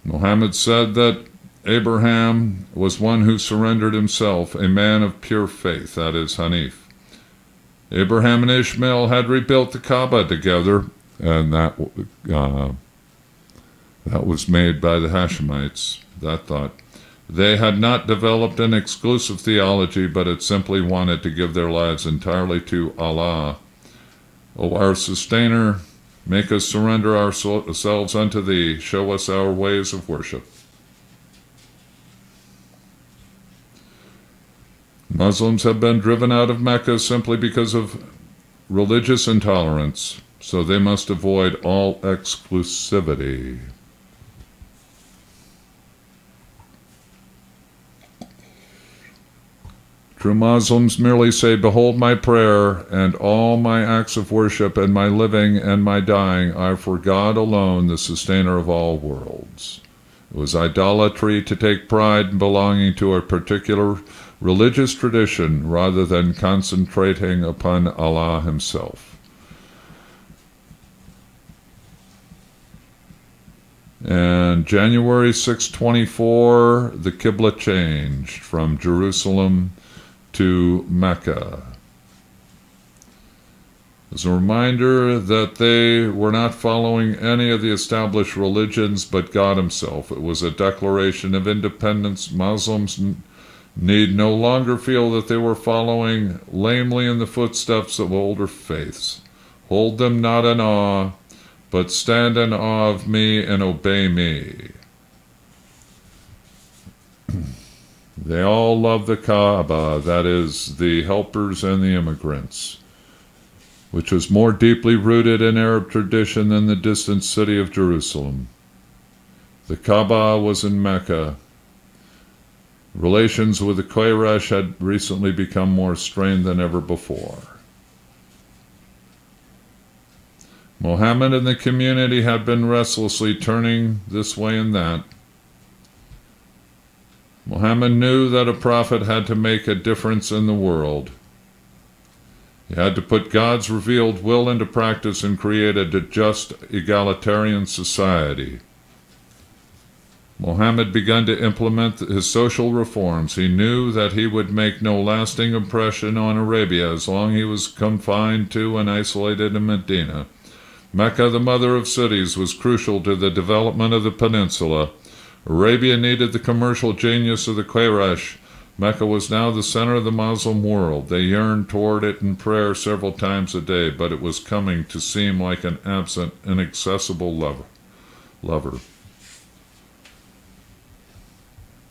Muhammad said that Abraham was one who surrendered himself, a man of pure faith, that is, Hanif. Abraham and Ishmael had rebuilt the Kaaba together, and that was made by the Hashemites, that thought. They had not developed an exclusive theology, but had simply wanted to give their lives entirely to Allah. O our Sustainer, make us surrender ourselves unto Thee. Show us our ways of worship. Muslims have been driven out of Mecca simply because of religious intolerance, so they must avoid all exclusivity. True Muslims merely say, Behold my prayer, and all my acts of worship, and my living and my dying are for God alone, the sustainer of all worlds. It was idolatry to take pride in belonging to a particular religious tradition rather than concentrating upon Allah himself. And January 624, the Qibla changed from Jerusalem to Mecca. As a reminder that they were not following any of the established religions but God himself. It was a declaration of independence. Muslims need no longer feel that they were following lamely in the footsteps of older faiths. Hold them not in awe, but stand in awe of me and obey me. They all love the Kaaba, that is, the helpers and the immigrants, which was more deeply rooted in Arab tradition than the distant city of Jerusalem. The Kaaba was in Mecca. Relations with the Quraysh had recently become more strained than ever before. Muhammad and the community had been restlessly turning this way and that. Muhammad knew that a prophet had to make a difference in the world. He had to put God's revealed will into practice and create a just, egalitarian society. Muhammad began to implement his social reforms. He knew that he would make no lasting impression on Arabia as long as he was confined to and isolated in Medina. Mecca, the mother of cities, was crucial to the development of the peninsula. Arabia needed the commercial genius of the Quraysh. Mecca was now the center of the Muslim world. They yearned toward it in prayer several times a day, but it was coming to seem like an absent, inaccessible lover.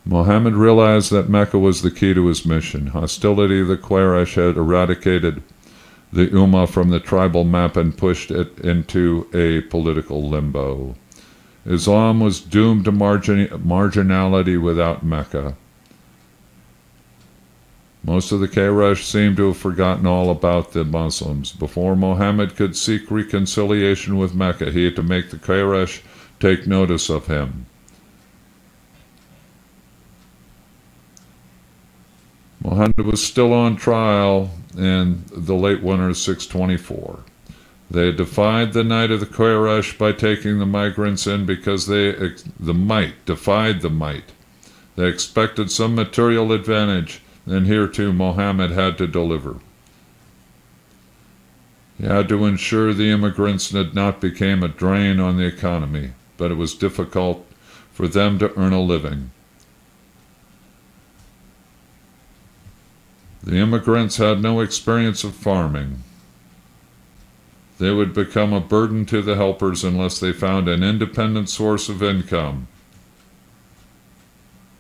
Muhammad realized that Mecca was the key to his mission. Hostility of the Quraysh had eradicated the Ummah from the tribal map and pushed it into a political limbo. Islam was doomed to marginality without Mecca. Most of the Quraysh seemed to have forgotten all about the Muslims. Before Muhammad could seek reconciliation with Mecca, he had to make the Quraysh take notice of him. Mohammed was still on trial in the late winter of 624. They had defied the might of the Quraysh by taking the migrants in because defied the might. They expected some material advantage, and here too Mohammed had to deliver. He had to ensure the immigrants did not become a drain on the economy, but it was difficult for them to earn a living. The immigrants had no experience of farming. They would become a burden to the helpers unless they found an independent source of income.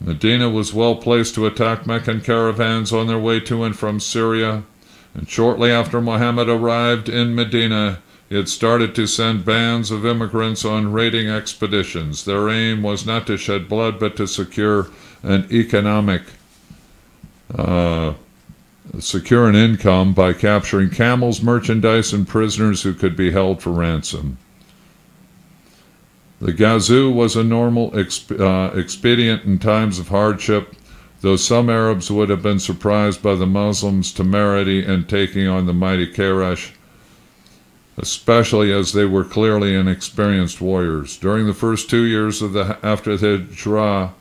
Medina was well placed to attack Meccan caravans on their way to and from Syria, and shortly after Muhammad arrived in Medina, he had started to send bands of immigrants on raiding expeditions. Their aim was not to shed blood, but to secure an income by capturing camels, merchandise, and prisoners who could be held for ransom. The Ghazoo was a normal expedient in times of hardship, though some Arabs would have been surprised by the Muslims' temerity in taking on the mighty Quraysh, especially as they were clearly inexperienced warriors. During the first 2 years after the Hijrah,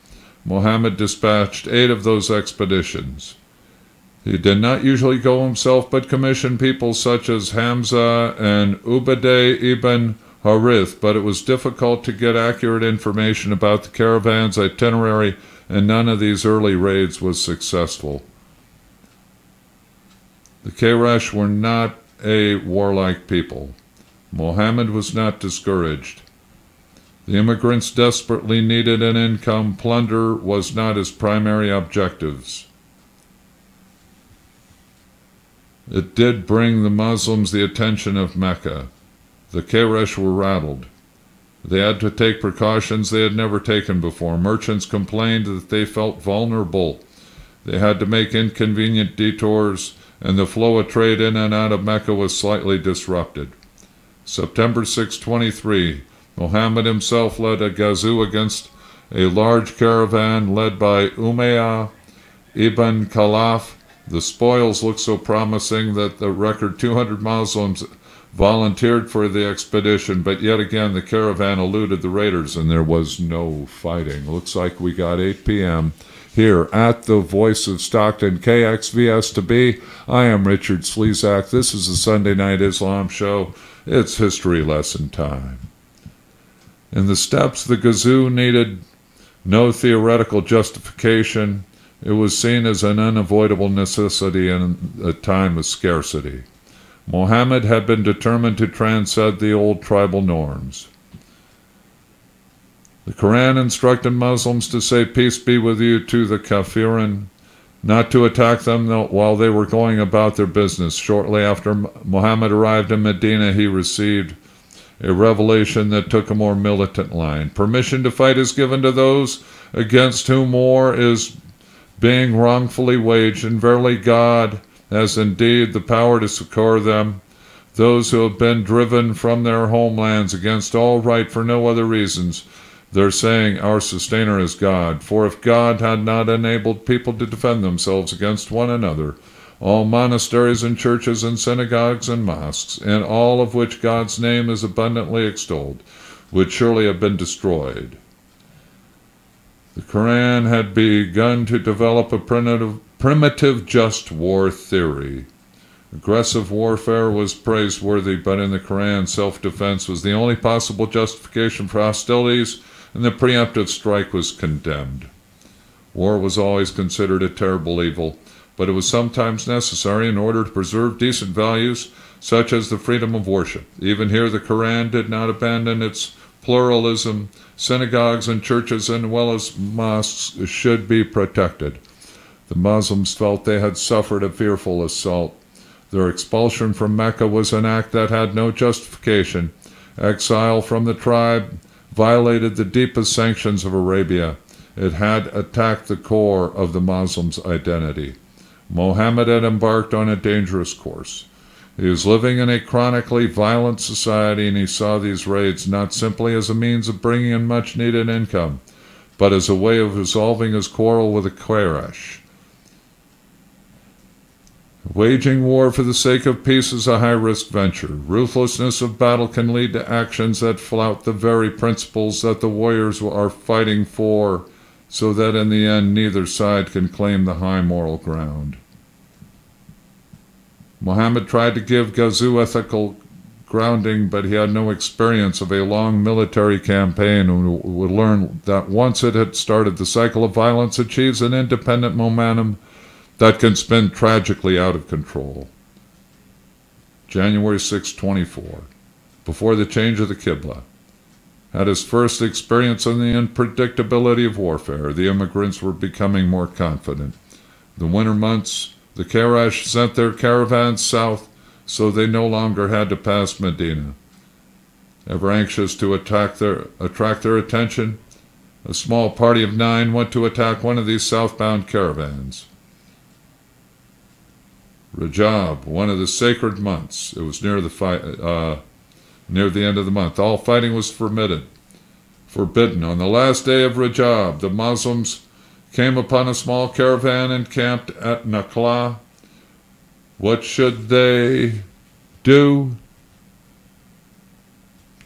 Muhammad dispatched 8 of those expeditions. He did not usually go himself, but commissioned people such as Hamza and Ubadah ibn Harith, but it was difficult to get accurate information about the caravan's itinerary, and none of these early raids was successful. The Quraysh were not a warlike people. Muhammad was not discouraged. The immigrants desperately needed an income. Plunder was not his primary objectives. It did bring the Muslims the attention of Mecca. The Quraysh were rattled. They had to take precautions they had never taken before. Merchants complained that they felt vulnerable. They had to make inconvenient detours, and the flow of trade in and out of Mecca was slightly disrupted. September 623, Muhammad himself led a ghazoo against a large caravan led by Umayyah ibn Khalaf. The spoils looked so promising that the record 200 Muslims volunteered for the expedition, but yet again the caravan eluded the raiders and there was no fighting. Looks like we got 8 p.m. here at the Voice of Stockton, KXVS to be. I am Richard Slezak. This is the Sunday Night Islam Show. It's history lesson time. In the steppes, the ghazoo needed no theoretical justification. It was seen as an unavoidable necessity in a time of scarcity. Muhammad had been determined to transcend the old tribal norms. The Quran instructed Muslims to say peace be with you to the kafirin, not to attack them while they were going about their business. Shortly after Muhammad arrived in Medina, he received a revelation that took a more militant line. Permission to fight is given to those against whom war is being wrongfully waged, and verily God has indeed the power to succor them, those who have been driven from their homelands against all right for no other reasons. They're saying, our sustainer is God. For if God had not enabled people to defend themselves against one another, all monasteries and churches and synagogues and mosques, in all of which God's name is abundantly extolled, would surely have been destroyed. The Quran had begun to develop a primitive just war theory. Aggressive warfare was praiseworthy, but in the Quran, self-defense was the only possible justification for hostilities, and the preemptive strike was condemned. War was always considered a terrible evil, but it was sometimes necessary in order to preserve decent values, such as the freedom of worship. Even here, the Quran did not abandon its pluralism. Synagogues and churches, as well as mosques, should be protected. The Muslims felt they had suffered a fearful assault. Their expulsion from Mecca was an act that had no justification. Exile from the tribe violated the deepest sanctions of Arabia. It had attacked the core of the Muslims' identity. Muhammad had embarked on a dangerous course. He was living in a chronically violent society, and he saw these raids not simply as a means of bringing in much-needed income, but as a way of resolving his quarrel with the Quraysh. Waging war for the sake of peace is a high-risk venture. Ruthlessness of battle can lead to actions that flout the very principles that the warriors are fighting for, so that in the end neither side can claim the high moral ground. Muhammad tried to give Ghazou ethical grounding, but he had no experience of a long military campaign and would learn that once it had started, the cycle of violence achieves an independent momentum that can spin tragically out of control. January 624, before the change of the Qibla, had his first experience in the unpredictability of warfare. The immigrants were becoming more confident. The winter months, the Quraysh sent their caravans south, so they no longer had to pass Medina. Ever anxious to attract their attention, a small party of 9 went to attack one of these southbound caravans. Rajab, one of the sacred months. It was near the end of the month. All fighting was forbidden. On the last day of Rajab, the Muslims came upon a small caravan and camped at Nakhla. What should they do?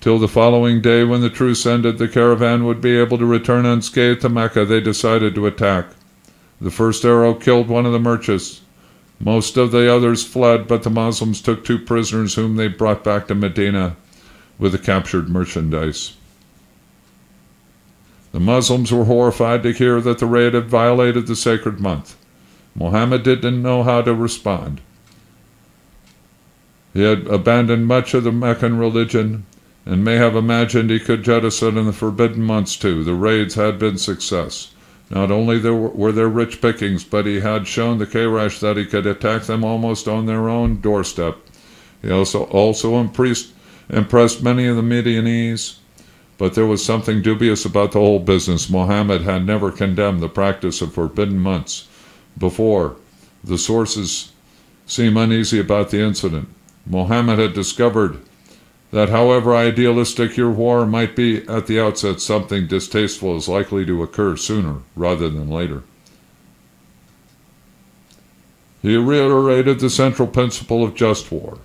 Till the following day, when the truce ended, the caravan would be able to return unscathed to Mecca. They decided to attack. The first arrow killed one of the merchants. Most of the others fled, but the Muslims took 2 prisoners whom they brought back to Medina with the captured merchandise. The Muslims were horrified to hear that the raid had violated the sacred month. Muhammad didn't know how to respond. He had abandoned much of the Meccan religion and may have imagined he could jettison in the forbidden months too. The raids had been success. Not only were there rich pickings, but he had shown the Quraysh that he could attack them almost on their own doorstep. He also impressed many of the Medianese, but there was something dubious about the whole business. Muhammad had never condemned the practice of forbidden months before. The sources seem uneasy about the incident. Muhammad had discovered that however idealistic your war might be at the outset, something distasteful is likely to occur sooner rather than later. He reiterated the central principle of just war.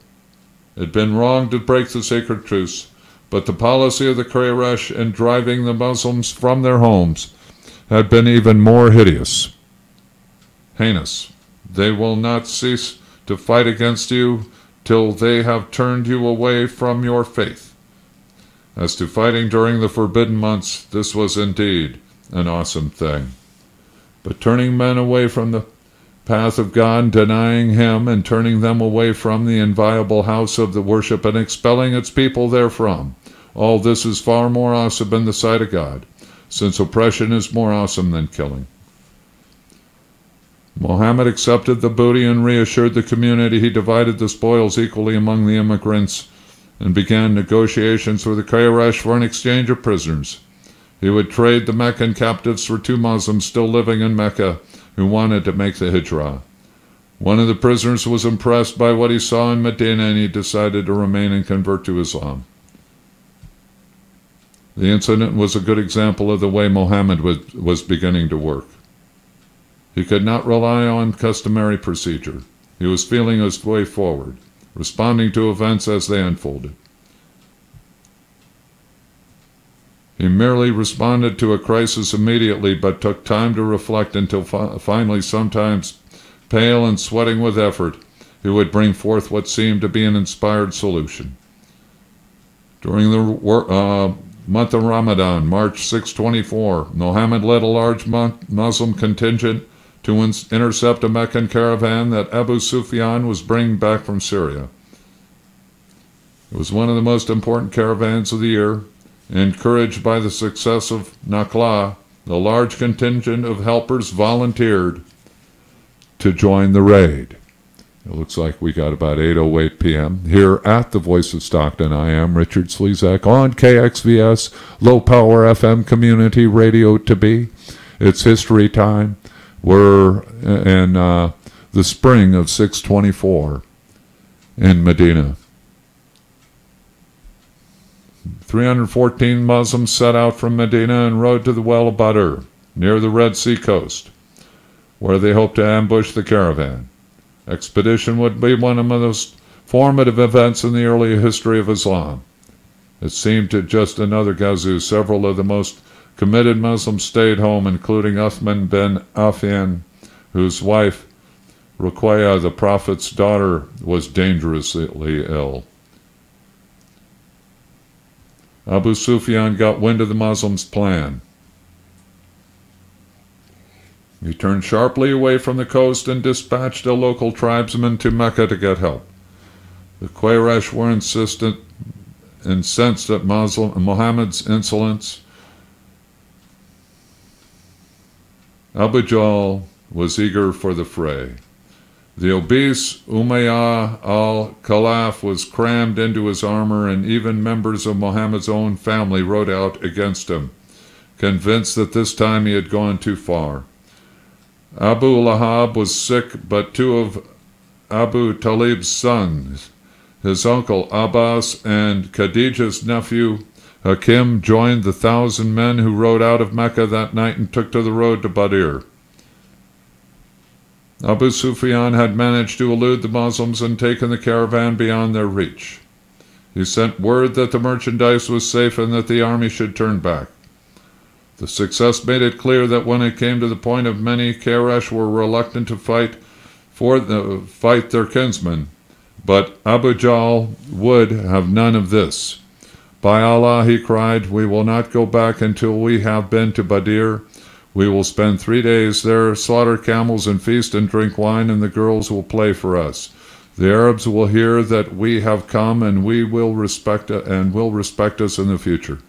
It had been wrong to break the sacred truce, but the policy of the Quraysh in driving the Muslims from their homes had been even more heinous. They will not cease to fight against you till they have turned you away from your faith. As to fighting during the forbidden months, this was indeed an awesome thing. But turning men away from the path of God, denying him, and turning them away from the inviolable house of the worship and expelling its people therefrom, all this is far more awesome in the sight of God, since oppression is more awesome than killing. Muhammad accepted the booty and reassured the community. He divided the spoils equally among the immigrants and began negotiations with the Quraysh for an exchange of prisoners. He would trade the Meccan captives for 2 Muslims still living in Mecca who wanted to make the hijrah. One of the prisoners was impressed by what he saw in Medina, and he decided to remain and convert to Islam. The incident was a good example of the way Muhammad was beginning to work. He could not rely on customary procedure. He was feeling his way forward, responding to events as they unfolded. He merely responded to a crisis immediately, but took time to reflect until finally, sometimes pale and sweating with effort, he would bring forth what seemed to be an inspired solution. During the month of Ramadan, March 624, Muhammad led a large Muslim contingent to intercept a Meccan caravan that Abu Sufyan was bringing back from Syria. It was one of the most important caravans of the year. Encouraged by the success of Nakhla, the large contingent of helpers volunteered to join the raid. It looks like we got about 8:08 p.m. here at the Voice of Stockton. I am Richard Slezak on KXVS, Low Power FM Community Radio to be. It's history time. We're in the spring of 624 in Medina. 314 Muslims set out from Medina and rode to the Well of Badr, near the Red Sea coast, where they hoped to ambush the caravan. Expedition would be one of the most formative events in the early history of Islam. It seemed to just another Ghazoo. Several of the most committed Muslims stayed home, including Uthman bin Affan, whose wife, Ruqayya, the Prophet's daughter, was dangerously ill. Abu Sufyan got wind of the Muslims' plan. He turned sharply away from the coast and dispatched a local tribesman to Mecca to get help. The Quraysh were incensed at Muhammad's insolence. Abu Jahl was eager for the fray. The obese Umayyah al-Khalaf was crammed into his armor, and even members of Muhammad's own family rode out against him, convinced that this time he had gone too far. Abu Lahab was sick, but two of Abu Talib's sons, his uncle Abbas and Khadija's nephew Hakim, joined the 1,000 men who rode out of Mecca that night and took to the road to Badr. Abu Sufyan had managed to elude the Muslims and taken the caravan beyond their reach. He sent word that the merchandise was safe and that the army should turn back. The success made it clear that when it came to the point of many, Quraysh were reluctant to fight their kinsmen, but Abu Jahl would have none of this. By Allah, he cried, we will not go back until we have been to Badr. We will spend 3 days there, slaughter camels and feast and drink wine, and the girls will play for us. The Arabs will hear that we have come, and will respect us in the future.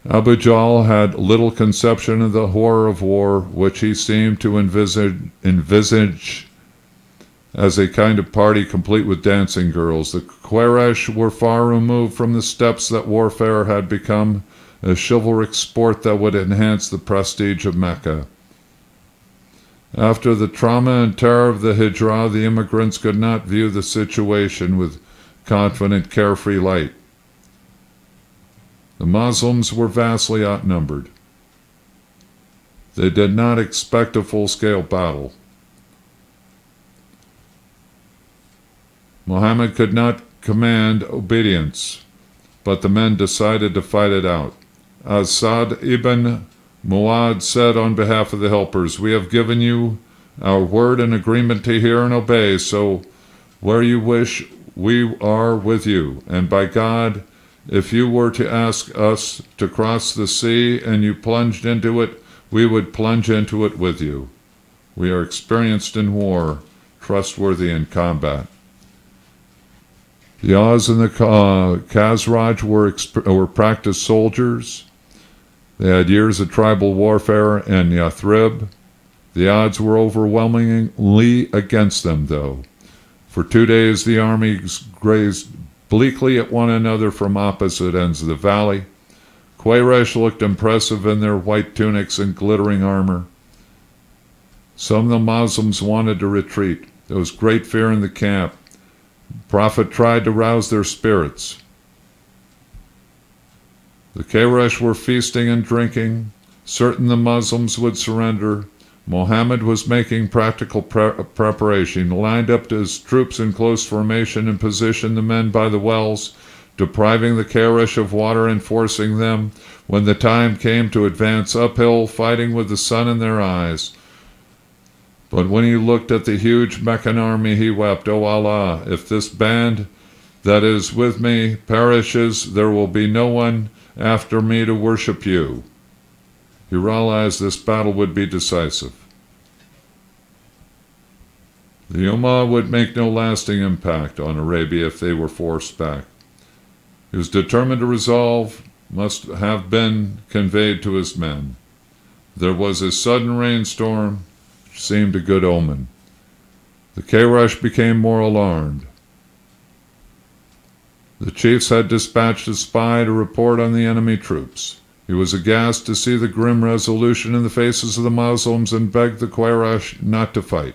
Abu Jahl had little conception of the horror of war, which he seemed to envisage as a kind of party complete with dancing girls. The Quraysh were far removed from the steps that warfare had become, a chivalric sport that would enhance the prestige of Mecca. After the trauma and terror of the Hijrah, the immigrants could not view the situation with confident, carefree light. The Muslims were vastly outnumbered. They did not expect a full-scale battle. Muhammad could not command obedience, but the men decided to fight it out. As Sa'd ibn Mu'adh said on behalf of the helpers, we have given you our word and agreement to hear and obey, so where you wish we are with you. And by God, if you were to ask us to cross the sea and you plunged into it, we would plunge into it with you. We are experienced in war, trustworthy in combat. The Aus and the Khazraj were practiced soldiers. They had years of tribal warfare in Yathrib. The odds were overwhelmingly against them, though. For 2 days, the armies grazed bleakly at one another from opposite ends of the valley. Quraysh looked impressive in their white tunics and glittering armor. Some of the Muslims wanted to retreat. There was great fear in the camp. The Prophet tried to rouse their spirits. The Quraysh were feasting and drinking, certain the Muslims would surrender. Muhammad was making practical preparation. He lined up his troops in close formation and positioned the men by the wells, depriving the Quraysh of water and forcing them, when the time came, to advance uphill, fighting with the sun in their eyes. But when he looked at the huge Meccan army, he wept, O Allah, if this band that is with me perishes, there will be no one after me to worship you. He realized this battle would be decisive. The Ummah would make no lasting impact on Arabia if they were forced back. His determined resolve must have been conveyed to his men. There was a sudden rainstorm, which seemed a good omen. The Quraysh became more alarmed. The chiefs had dispatched a spy to report on the enemy troops. He was aghast to see the grim resolution in the faces of the Muslims and begged the Quraysh not to fight.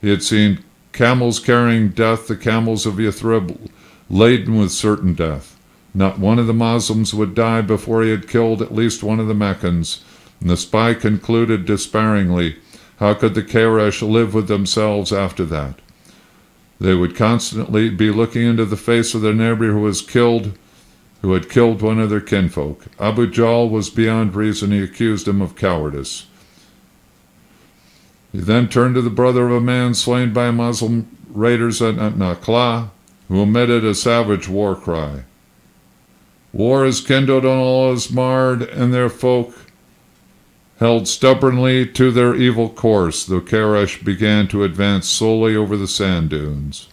He had seen camels carrying death, the camels of Yathrib laden with certain death. Not one of the Muslims would die before he had killed at least one of the Meccans, and the spy concluded despairingly, How could the Keresh live with themselves after that? They would constantly be looking into the face of their neighbor who had killed one of their kinfolk. Abu Jahl was beyond reason. He accused him of cowardice. He then turned to the brother of a man slain by Muslim raiders at Nakla, who emitted a savage war cry. War is kindled and all is marred, and their folk held stubbornly to their evil course. The Keresh began to advance slowly over the sand dunes.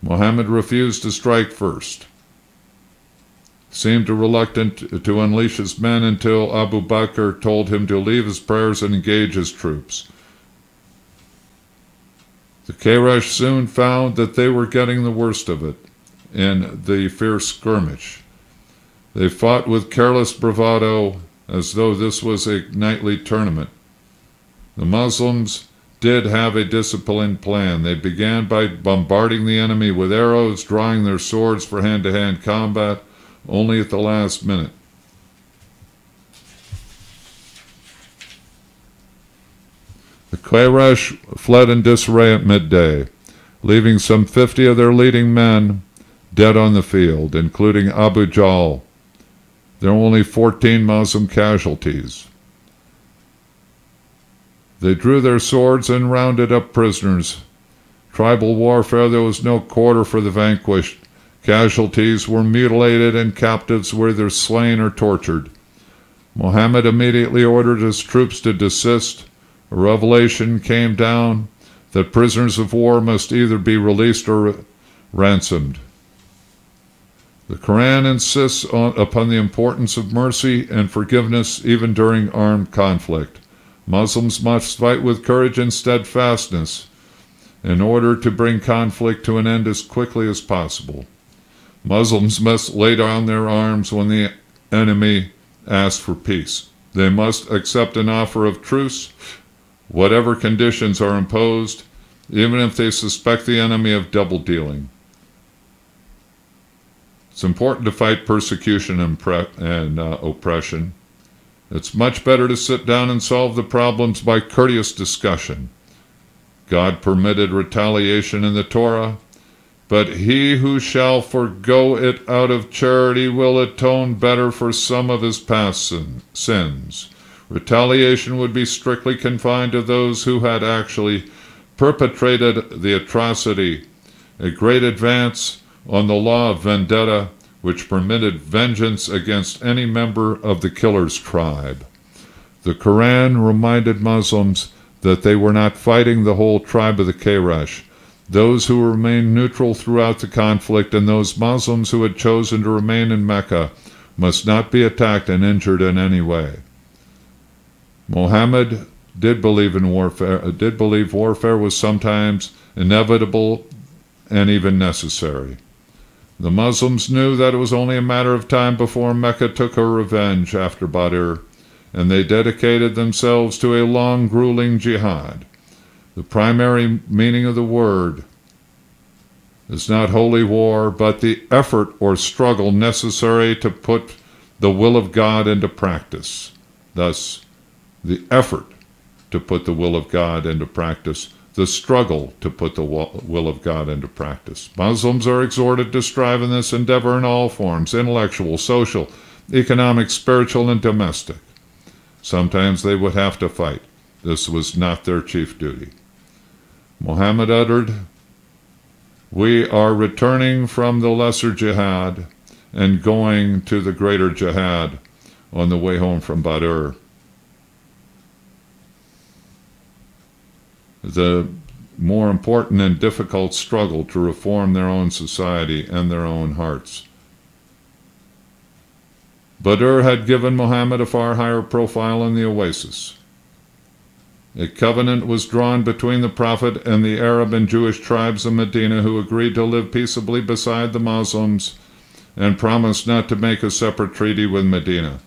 Muhammad refused to strike first. Seemed reluctant to unleash his men until Abu Bakr told him to leave his prayers and engage his troops. The Keresh soon found that they were getting the worst of it in the fierce skirmish. They fought with careless bravado as though this was a nightly tournament. The Muslims did have a disciplined plan. They began by bombarding the enemy with arrows, drawing their swords for hand-to-hand combat only at the last minute. The Keresh fled in disarray at midday, leaving some 50 of their leading men dead on the field, including Abu Jahl. There were only 14 Muslim casualties. They drew their swords and rounded up prisoners. Tribal warfare, there was no quarter for the vanquished. Casualties were mutilated and captives were either slain or tortured. Muhammad immediately ordered his troops to desist. A revelation came down that prisoners of war must either be released or ransomed. The Quran insists upon the importance of mercy and forgiveness even during armed conflict. Muslims must fight with courage and steadfastness in order to bring conflict to an end as quickly as possible. Muslims must lay down their arms when the enemy asks for peace. They must accept an offer of truce, whatever conditions are imposed, even if they suspect the enemy of double-dealing. It's important to fight persecution and oppression. It's much better to sit down and solve the problems by courteous discussion. God permitted retaliation in the Torah, but he who shall forego it out of charity will atone better for some of his past sins. Retaliation would be strictly confined to those who had actually perpetrated the atrocity, a great advance on the law of vendetta, which permitted vengeance against any member of the killer's tribe. The Quran reminded Muslims that they were not fighting the whole tribe of the Keresh. Those who remained neutral throughout the conflict and those Muslims who had chosen to remain in Mecca must not be attacked and injured in any way. Muhammad did believe warfare was sometimes inevitable and even necessary. The Muslims knew that it was only a matter of time before Mecca took her revenge after Badr, and they dedicated themselves to a long, grueling jihad. The primary meaning of the word is not holy war, but the effort or struggle necessary to put the will of God into practice. Thus, the effort to put the will of God into practice, the struggle to put the will of God into practice. Muslims are exhorted to strive in this endeavor in all forms, intellectual, social, economic, spiritual, and domestic. Sometimes they would have to fight. This was not their chief duty. Muhammad uttered, "We are returning from the lesser jihad and going to the greater jihad on the way home from Badr." The more important and difficult struggle to reform their own society and their own hearts. Badr had given Muhammad a far higher profile in the oasis. A covenant was drawn between the Prophet and the Arab and Jewish tribes of Medina, who agreed to live peaceably beside the Muslims and promised not to make a separate treaty with Medina.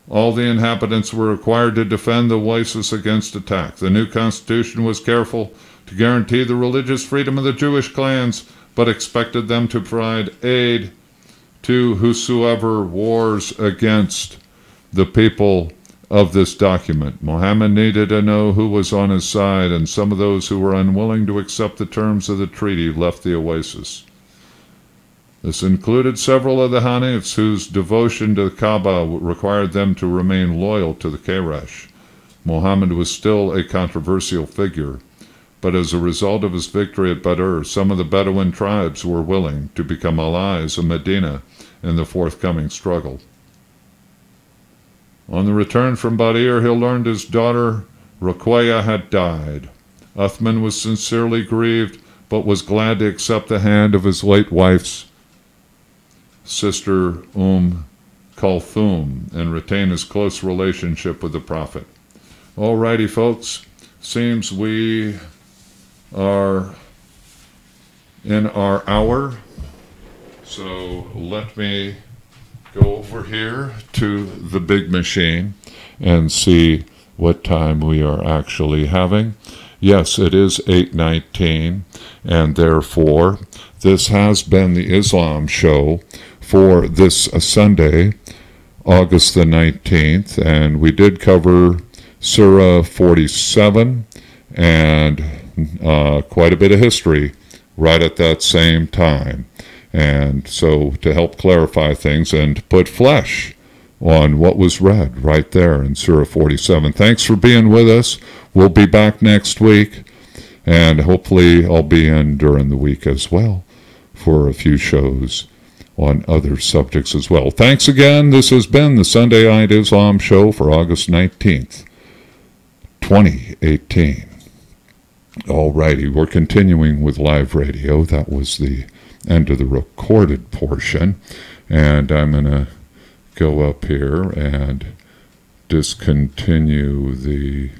All the inhabitants were required to defend the oasis against attack. The new constitution was careful to guarantee the religious freedom of the Jewish clans, but expected them to provide aid to whosoever wars against the people of this document. Muhammad needed to know who was on his side, and some of those who were unwilling to accept the terms of the treaty left the oasis. This included several of the Hanifs whose devotion to the Kaaba required them to remain loyal to the Quraysh. Muhammad was still a controversial figure, but as a result of his victory at Badr, some of the Bedouin tribes were willing to become allies of Medina in the forthcoming struggle. On the return from Badr, he learned his daughter Ruqayya had died. Uthman was sincerely grieved, but was glad to accept the hand of his late wife's sister Kulthum and retain his close relationship with the Prophet. Alrighty, folks, seems we are in our hour, so let me go over here to the big machine and see what time we are actually having. Yes, it is 8:19, and therefore this has been the Islam show for this Sunday, August the 19th, and we did cover Sura 47 and quite a bit of history right at that same time. And so to help clarify things and put flesh on what was read right there in Surah 47. Thanks for being with us. We'll be back next week, and hopefully I'll be in during the week as well for a few shows on other subjects as well. Thanks again. This has been the Sunday Night Islam Show for August 19th, 2018. Alrighty, we're continuing with live radio. That was the end of the recorded portion, and I'm going to go up here and discontinue the